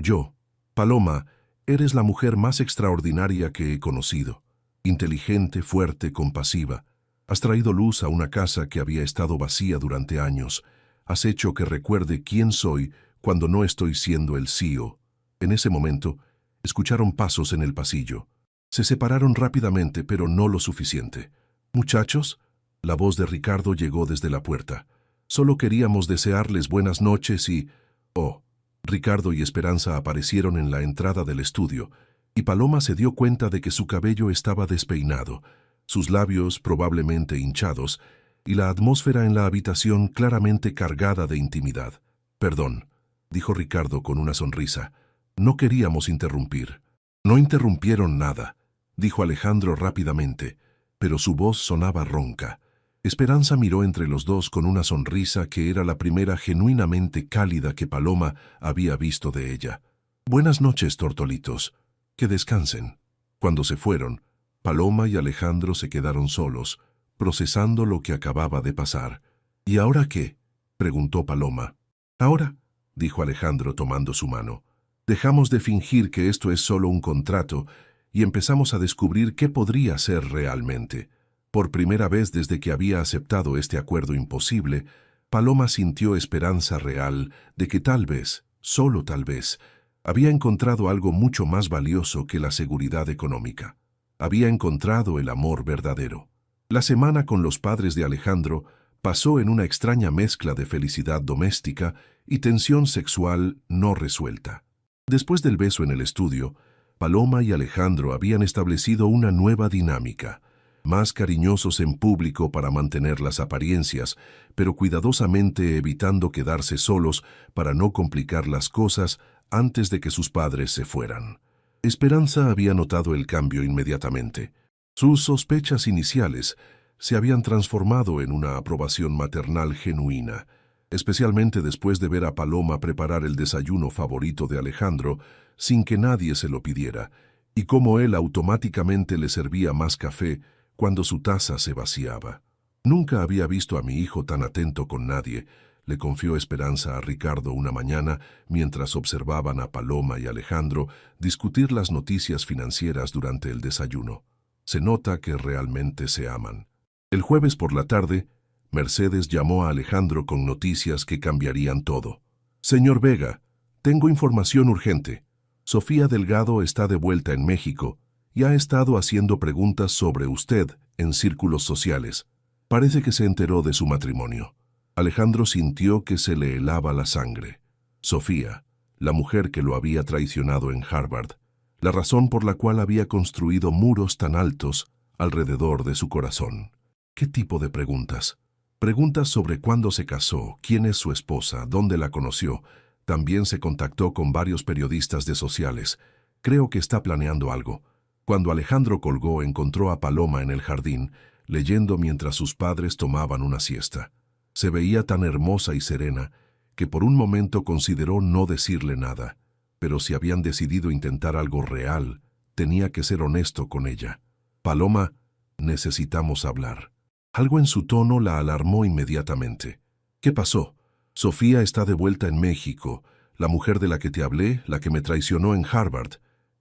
yo. Paloma, eres la mujer más extraordinaria que he conocido. Inteligente, fuerte, compasiva. Has traído luz a una casa que había estado vacía durante años. Has hecho que recuerde quién soy cuando no estoy siendo el CEO. En ese momento, escucharon pasos en el pasillo. Se separaron rápidamente, pero no lo suficiente. «Muchachos», la voz de Ricardo llegó desde la puerta. «Solo queríamos desearles buenas noches y...» Oh, Ricardo y Esperanza aparecieron en la entrada del estudio, y Paloma se dio cuenta de que su cabello estaba despeinado, sus labios probablemente hinchados, y la atmósfera en la habitación claramente cargada de intimidad. «Perdón», dijo Ricardo con una sonrisa. «No queríamos interrumpir». «No interrumpieron nada», dijo Alejandro rápidamente, pero su voz sonaba ronca. Esperanza miró entre los dos con una sonrisa que era la primera genuinamente cálida que Paloma había visto de ella. «Buenas noches, tortolitos. Que descansen». Cuando se fueron, Paloma y Alejandro se quedaron solos, procesando lo que acababa de pasar. «¿Y ahora qué?», preguntó Paloma. «Ahora», dijo Alejandro tomando su mano, «dejamos de fingir que esto es solo un contrato y empezamos a descubrir qué podría ser realmente». Por primera vez desde que había aceptado este acuerdo imposible, Paloma sintió esperanza real de que tal vez, solo tal vez, había encontrado algo mucho más valioso que la seguridad económica. Había encontrado el amor verdadero. La semana con los padres de Alejandro pasó en una extraña mezcla de felicidad doméstica y tensión sexual no resuelta. Después del beso en el estudio, Paloma y Alejandro habían establecido una nueva dinámica, más cariñosos en público para mantener las apariencias, pero cuidadosamente evitando quedarse solos para no complicar las cosas antes de que sus padres se fueran. Esperanza había notado el cambio inmediatamente. Sus sospechas iniciales se habían transformado en una aprobación maternal genuina, especialmente después de ver a Paloma preparar el desayuno favorito de Alejandro sin que nadie se lo pidiera, y cómo él automáticamente le servía más café cuando su taza se vaciaba. «Nunca había visto a mi hijo tan atento con nadie», le confió Esperanza a Ricardo una mañana mientras observaban a Paloma y Alejandro discutir las noticias financieras durante el desayuno. «Se nota que realmente se aman». El jueves por la tarde, Mercedes llamó a Alejandro con noticias que cambiarían todo. «Señor Vega, tengo información urgente. Sofía Delgado está de vuelta en México y ha estado haciendo preguntas sobre usted en círculos sociales. Parece que se enteró de su matrimonio». Alejandro sintió que se le helaba la sangre. Sofía, la mujer que lo había traicionado en Harvard, la razón por la cual había construido muros tan altos alrededor de su corazón. ¿Qué tipo de preguntas? Preguntas sobre cuándo se casó, quién es su esposa, dónde la conoció. También se contactó con varios periodistas de sociales. Creo que está planeando algo. Cuando Alejandro colgó, encontró a Paloma en el jardín, leyendo mientras sus padres tomaban una siesta. Se veía tan hermosa y serena que por un momento consideró no decirle nada, pero si habían decidido intentar algo real, tenía que ser honesto con ella. «Paloma, Necesitamos hablar. Algo en su tono la alarmó inmediatamente. ¿Qué pasó? Sofía está de vuelta en México, la mujer de la que te hablé, la que me traicionó en Harvard.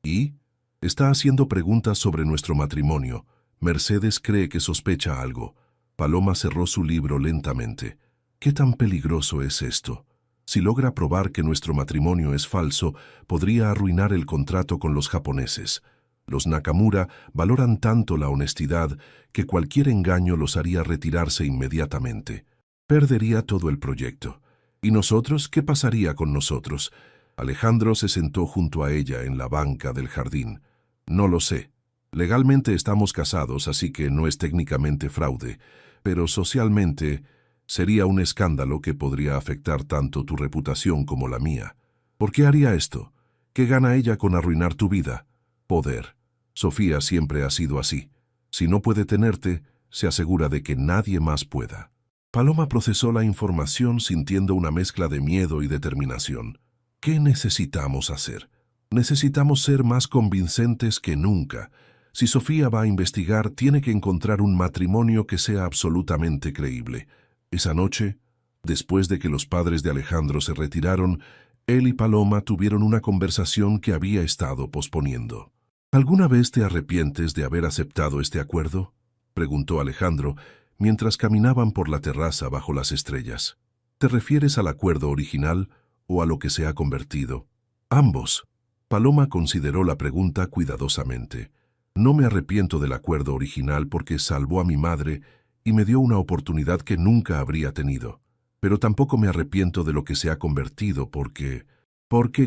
¿Y? Está haciendo preguntas sobre nuestro matrimonio. Mercedes cree que sospecha algo. Paloma cerró su libro lentamente. ¿Qué tan peligroso es esto? Si logra probar que nuestro matrimonio es falso, podría arruinar el contrato con los japoneses. Los Nakamura valoran tanto la honestidad que cualquier engaño los haría retirarse inmediatamente. Perdería todo el proyecto. ¿Y nosotros? ¿Qué pasaría con nosotros? Alejandro se sentó junto a ella en la banca del jardín. No lo sé. Legalmente estamos casados, así que no es técnicamente fraude, pero socialmente sería un escándalo que podría afectar tanto tu reputación como la mía. ¿Por qué haría esto? ¿Qué gana ella con arruinar tu vida? Poder. Sofía siempre ha sido así. Si no puede tenerte, se asegura de que nadie más pueda. Paloma procesó la información sintiendo una mezcla de miedo y determinación. ¿Qué necesitamos hacer? Necesitamos ser más convincentes que nunca. Si Sofía va a investigar, tiene que encontrar un matrimonio que sea absolutamente creíble. Esa noche, después de que los padres de Alejandro se retiraron, él y Paloma tuvieron una conversación que había estado posponiendo. ¿Alguna vez te arrepientes de haber aceptado este acuerdo?, preguntó Alejandro, mientras caminaban por la terraza bajo las estrellas. ¿Te refieres al acuerdo original o a lo que se ha convertido? Ambos. Paloma consideró la pregunta cuidadosamente. No me arrepiento del acuerdo original porque salvó a mi madre y me dio una oportunidad que nunca habría tenido. Pero tampoco me arrepiento de lo que se ha convertido porque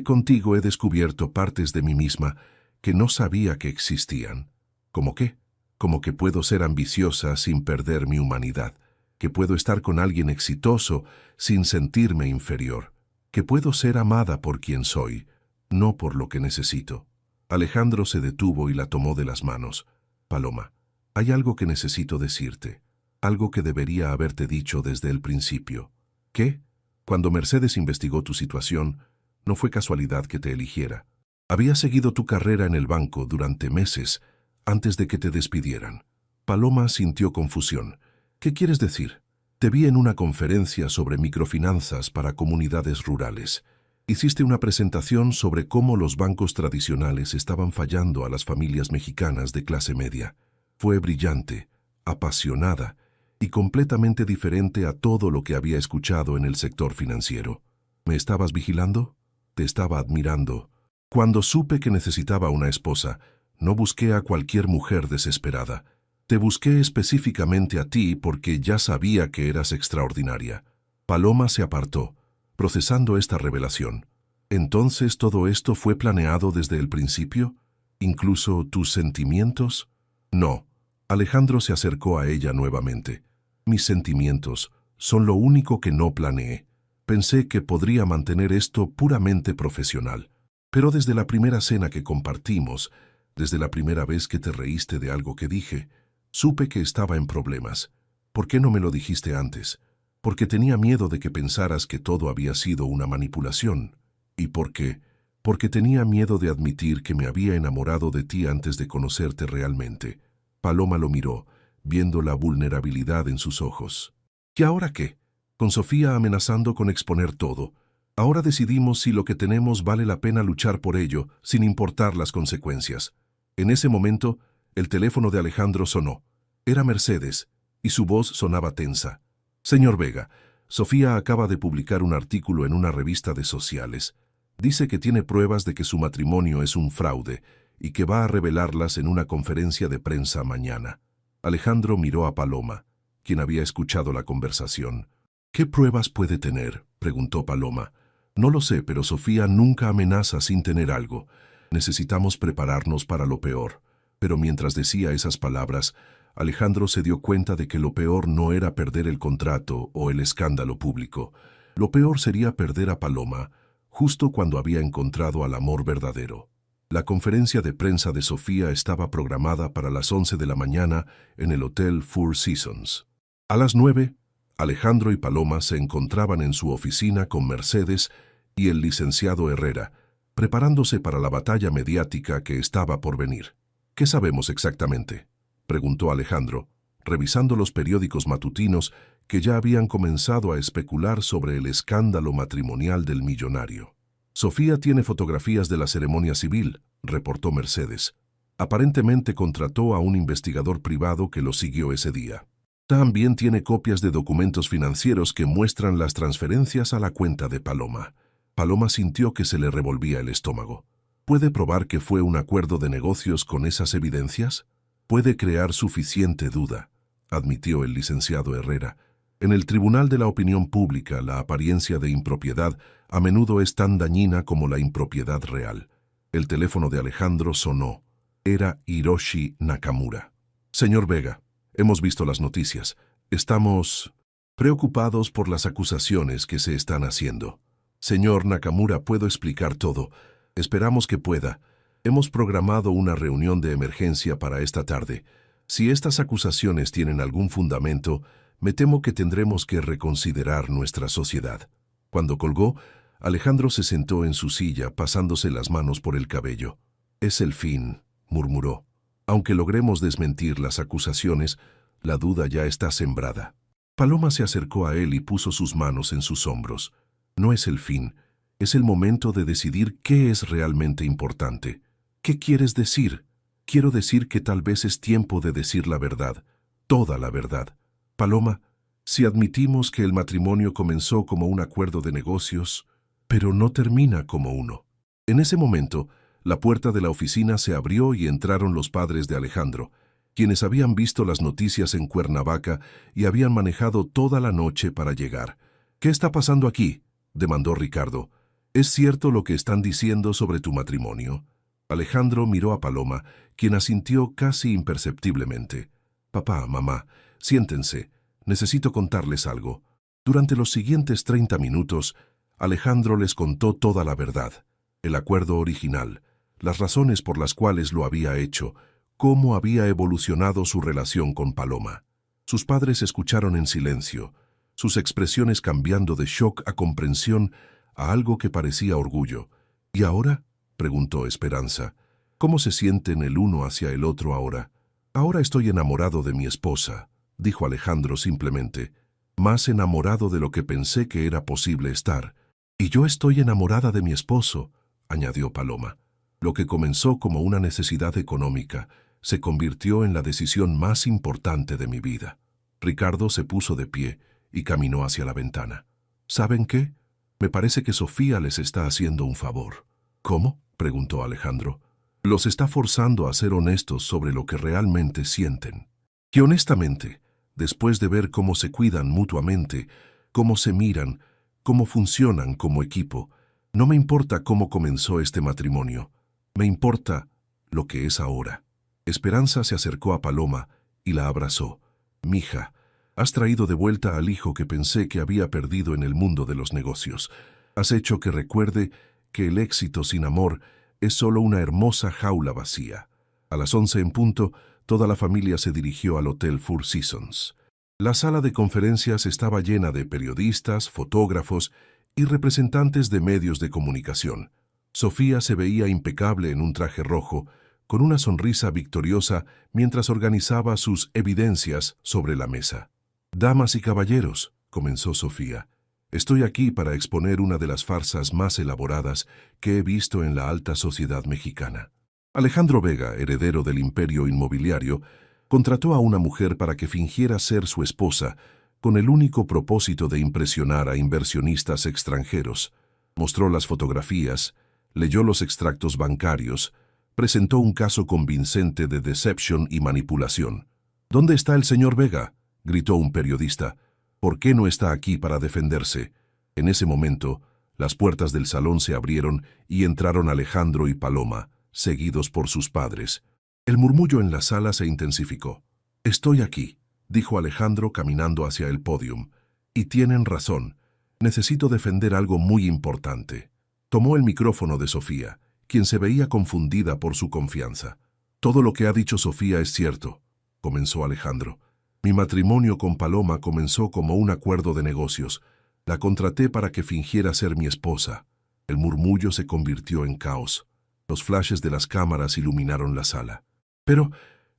contigo he descubierto partes de mí misma que no sabía que existían. ¿Cómo qué? Como que puedo ser ambiciosa sin perder mi humanidad, que puedo estar con alguien exitoso sin sentirme inferior, que puedo ser amada por quien soy, no por lo que necesito. Alejandro se detuvo y la tomó de las manos. Paloma, hay algo que necesito decirte, algo que debería haberte dicho desde el principio. ¿Qué? Cuando Mercedes investigó tu situación, no fue casualidad que te eligiera. Había seguido tu carrera en el banco durante meses antes de que te despidieran. Paloma sintió confusión. ¿Qué quieres decir? Te vi en una conferencia sobre microfinanzas para comunidades rurales. Hiciste una presentación sobre cómo los bancos tradicionales estaban fallando a las familias mexicanas de clase media. Fue brillante, apasionada y completamente diferente a todo lo que había escuchado en el sector financiero. ¿Me estabas vigilando? Te estaba admirando. Cuando supe que necesitaba una esposa, no busqué a cualquier mujer desesperada. Te busqué específicamente a ti porque ya sabía que eras extraordinaria. Paloma se apartó, procesando esta revelación. ¿Entonces todo esto fue planeado desde el principio? ¿Incluso tus sentimientos? No. Alejandro se acercó a ella nuevamente. Mis sentimientos son lo único que no planeé. Pensé que podría mantener esto puramente profesional. Pero desde la primera cena que compartimos, desde la primera vez que te reíste de algo que dije, supe que estaba en problemas. ¿Por qué no me lo dijiste antes? Porque tenía miedo de que pensaras que todo había sido una manipulación. ¿Y por qué? Porque tenía miedo de admitir que me había enamorado de ti antes de conocerte realmente. Paloma lo miró, viendo la vulnerabilidad en sus ojos. ¿Y ahora qué? Con Sofía amenazando con exponer todo. Ahora decidimos si lo que tenemos vale la pena luchar por ello, sin importar las consecuencias. En ese momento, el teléfono de Alejandro sonó. Era Mercedes, y su voz sonaba tensa. Señor Vega, Sofía acaba de publicar un artículo en una revista de sociales. Dice que tiene pruebas de que su matrimonio es un fraude y que va a revelarlas en una conferencia de prensa mañana. Alejandro miró a Paloma, quien había escuchado la conversación. ¿Qué pruebas puede tener?, preguntó Paloma. No lo sé, pero Sofía nunca amenaza sin tener algo. Necesitamos prepararnos para lo peor. Pero mientras decía esas palabras, Alejandro se dio cuenta de que lo peor no era perder el contrato o el escándalo público. Lo peor sería perder a Paloma, justo cuando había encontrado al amor verdadero. La conferencia de prensa de Sofía estaba programada para las 11 de la mañana en el Hotel Four Seasons. A las 9, Alejandro y Paloma se encontraban en su oficina con Mercedes y el licenciado Herrera, preparándose para la batalla mediática que estaba por venir. ¿Qué sabemos exactamente?, preguntó Alejandro, revisando los periódicos matutinos que ya habían comenzado a especular sobre el escándalo matrimonial del millonario. Sofía tiene fotografías de la ceremonia civil, reportó Mercedes. Aparentemente contrató a un investigador privado que lo siguió ese día. También tiene copias de documentos financieros que muestran las transferencias a la cuenta de Paloma. Paloma sintió que se le revolvía el estómago. ¿Puede probar que fue un acuerdo de negocios con esas evidencias? Puede crear suficiente duda, admitió el licenciado Herrera. En el Tribunal de la Opinión Pública, la apariencia de impropiedad a menudo es tan dañina como la impropiedad real. El teléfono de Alejandro sonó. Era Hiroshi Nakamura. Señor Vega, hemos visto las noticias. Estamos preocupados por las acusaciones que se están haciendo. Señor Nakamura, puedo explicar todo. Esperamos que pueda. Hemos programado una reunión de emergencia para esta tarde. Si estas acusaciones tienen algún fundamento, me temo que tendremos que reconsiderar nuestra sociedad. Cuando colgó, Alejandro se sentó en su silla, pasándose las manos por el cabello. Es el fin, murmuró. Aunque logremos desmentir las acusaciones, la duda ya está sembrada. Paloma se acercó a él y puso sus manos en sus hombros. No es el fin, es el momento de decidir qué es realmente importante. ¿Qué quieres decir? Quiero decir que tal vez es tiempo de decir la verdad, toda la verdad. Paloma, si admitimos que el matrimonio comenzó como un acuerdo de negocios, pero no termina como uno. En ese momento, la puerta de la oficina se abrió y entraron los padres de Alejandro, quienes habían visto las noticias en Cuernavaca y habían manejado toda la noche para llegar. ¿Qué está pasando aquí?, demandó Ricardo. ¿Es cierto lo que están diciendo sobre tu matrimonio? Alejandro miró a Paloma, quien asintió casi imperceptiblemente. Papá, mamá, siéntense. Necesito contarles algo. Durante los siguientes 30 minutos, Alejandro les contó toda la verdad, el acuerdo original, las razones por las cuales lo había hecho, cómo había evolucionado su relación con Paloma. Sus padres escucharon en silencio, sus expresiones cambiando de shock a comprensión a algo que parecía orgullo. ¿Y ahora?, preguntó Esperanza. ¿Cómo se sienten el uno hacia el otro ahora? Ahora estoy enamorado de mi esposa, dijo Alejandro simplemente. Más enamorado de lo que pensé que era posible estar. Y yo estoy enamorada de mi esposo, añadió Paloma. Lo que comenzó como una necesidad económica se convirtió en la decisión más importante de mi vida. Ricardo se puso de pie y caminó hacia la ventana. ¿Saben qué? Me parece que Sofía les está haciendo un favor. ¿Cómo?, preguntó Alejandro. Los está forzando a ser honestos sobre lo que realmente sienten. Que honestamente, después de ver cómo se cuidan mutuamente, cómo se miran, cómo funcionan como equipo, no me importa cómo comenzó este matrimonio. Me importa lo que es ahora. Esperanza se acercó a Paloma y la abrazó. Mija, has traído de vuelta al hijo que pensé que había perdido en el mundo de los negocios. Has hecho que recuerde que el éxito sin amor es solo una hermosa jaula vacía. A las 11 en punto, toda la familia se dirigió al Hotel Four Seasons. La sala de conferencias estaba llena de periodistas, fotógrafos y representantes de medios de comunicación. Sofía se veía impecable en un traje rojo, con una sonrisa victoriosa mientras organizaba sus evidencias sobre la mesa. «Damas y caballeros», comenzó Sofía, «estoy aquí para exponer una de las farsas más elaboradas que he visto en la alta sociedad mexicana». Alejandro Vega, heredero del imperio inmobiliario, contrató a una mujer para que fingiera ser su esposa con el único propósito de impresionar a inversionistas extranjeros. Mostró las fotografías, leyó los extractos bancarios, presentó un caso convincente de decepción y manipulación. «¿Dónde está el señor Vega?», gritó un periodista. «¿Por qué no está aquí para defenderse?». En ese momento, las puertas del salón se abrieron y entraron Alejandro y Paloma, seguidos por sus padres. El murmullo en la sala se intensificó. «Estoy aquí», dijo Alejandro caminando hacia el pódium. «Y tienen razón. Necesito defender algo muy importante». Tomó el micrófono de Sofía, quien se veía confundida por su confianza. «Todo lo que ha dicho Sofía es cierto», comenzó Alejandro. «Mi matrimonio con Paloma comenzó como un acuerdo de negocios. La contraté para que fingiera ser mi esposa». El murmullo se convirtió en caos. Los flashes de las cámaras iluminaron la sala.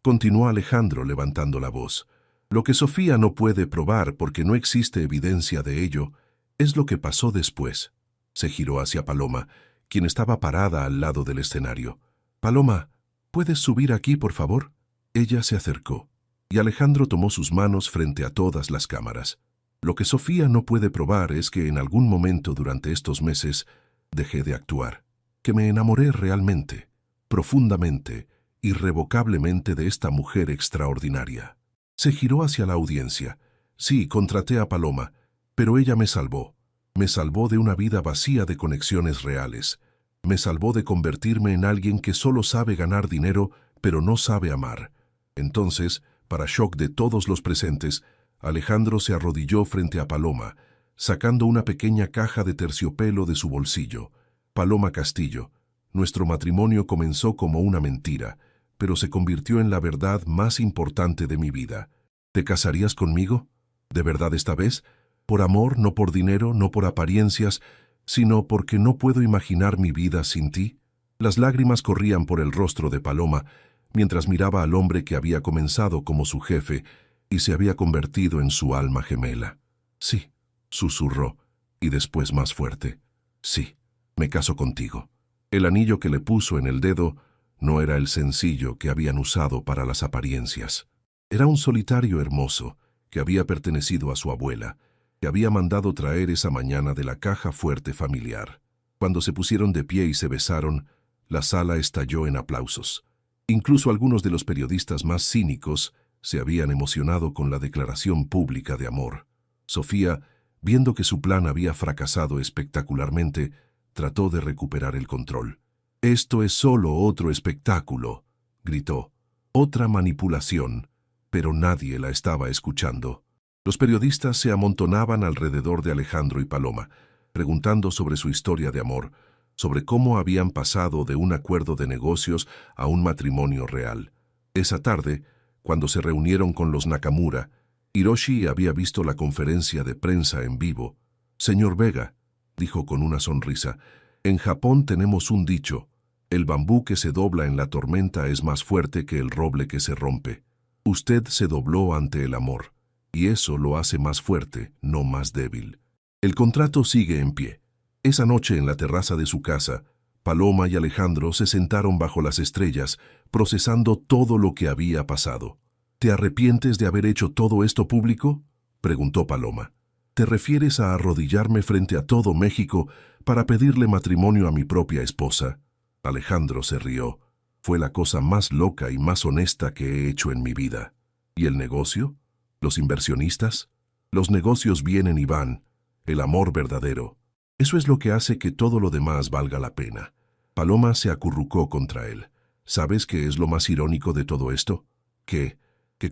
continuó Alejandro levantando la voz. Lo que Sofía no puede probar porque no existe evidencia de ello es lo que pasó después. Se giró hacia Paloma, quien estaba parada al lado del escenario. «Paloma, ¿puedes subir aquí, por favor?» Ella se acercó, y Alejandro tomó sus manos frente a todas las cámaras. Lo que Sofía no puede probar es que en algún momento durante estos meses dejé de actuar, que me enamoré realmente, profundamente, irrevocablemente de esta mujer extraordinaria. Se giró hacia la audiencia. Sí, contraté a Paloma, pero ella me salvó. Me salvó de una vida vacía de conexiones reales. Me salvó de convertirme en alguien que solo sabe ganar dinero, pero no sabe amar. Entonces, para shock de todos los presentes, Alejandro se arrodilló frente a Paloma, sacando una pequeña caja de terciopelo de su bolsillo. Paloma Castillo, nuestro matrimonio comenzó como una mentira, pero se convirtió en la verdad más importante de mi vida. ¿Te casarías conmigo? ¿De verdad esta vez? Por amor, no por dinero, no por apariencias, sino porque no puedo imaginar mi vida sin ti. Las lágrimas corrían por el rostro de Paloma, mientras miraba al hombre que había comenzado como su jefe y se había convertido en su alma gemela. Sí, susurró, y después más fuerte. Sí, me caso contigo. El anillo que le puso en el dedo no era el sencillo que habían usado para las apariencias. Era un solitario hermoso que había pertenecido a su abuela, que había mandado traer esa mañana de la caja fuerte familiar. Cuando se pusieron de pie y se besaron, la sala estalló en aplausos. Incluso algunos de los periodistas más cínicos se habían emocionado con la declaración pública de amor. Sofía, viendo que su plan había fracasado espectacularmente, trató de recuperar el control. «Esto es solo otro espectáculo», gritó. «Otra manipulación», pero nadie la estaba escuchando. Los periodistas se amontonaban alrededor de Alejandro y Paloma, preguntando sobre su historia de amor, sobre cómo habían pasado de un acuerdo de negocios a un matrimonio real. Esa tarde, cuando se reunieron con los Nakamura, Hiroshi había visto la conferencia de prensa en vivo. «Señor Vega», dijo con una sonrisa, «en Japón tenemos un dicho: el bambú que se dobla en la tormenta es más fuerte que el roble que se rompe. Usted se dobló ante el amor, y eso lo hace más fuerte, no más débil. El contrato sigue en pie». Esa noche en la terraza de su casa, Paloma y Alejandro se sentaron bajo las estrellas, procesando todo lo que había pasado. «¿Te arrepientes de haber hecho todo esto público?», preguntó Paloma. «¿Te refieres a arrodillarme frente a todo México para pedirle matrimonio a mi propia esposa?». Alejandro se rió. «Fue la cosa más loca y más honesta que he hecho en mi vida». «¿Y el negocio? ¿Los inversionistas? Los negocios vienen y van. El amor verdadero. Eso es lo que hace que todo lo demás valga la pena». Paloma se acurrucó contra él. «¿Sabes qué es lo más irónico de todo esto? Que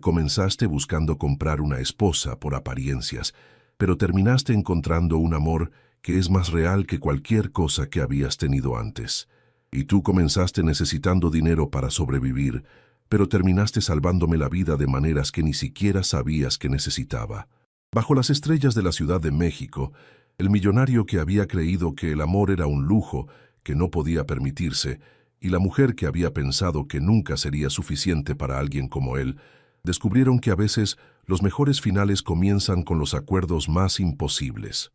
comenzaste buscando comprar una esposa por apariencias, pero terminaste encontrando un amor que es más real que cualquier cosa que habías tenido antes. Y tú comenzaste necesitando dinero para sobrevivir, pero terminaste salvándome la vida de maneras que ni siquiera sabías que necesitaba». Bajo las estrellas de la Ciudad de México, el millonario que había creído que el amor era un lujo que no podía permitirse, y la mujer que había pensado que nunca sería suficiente para alguien como él, descubrieron que a veces los mejores finales comienzan con los acuerdos más imposibles.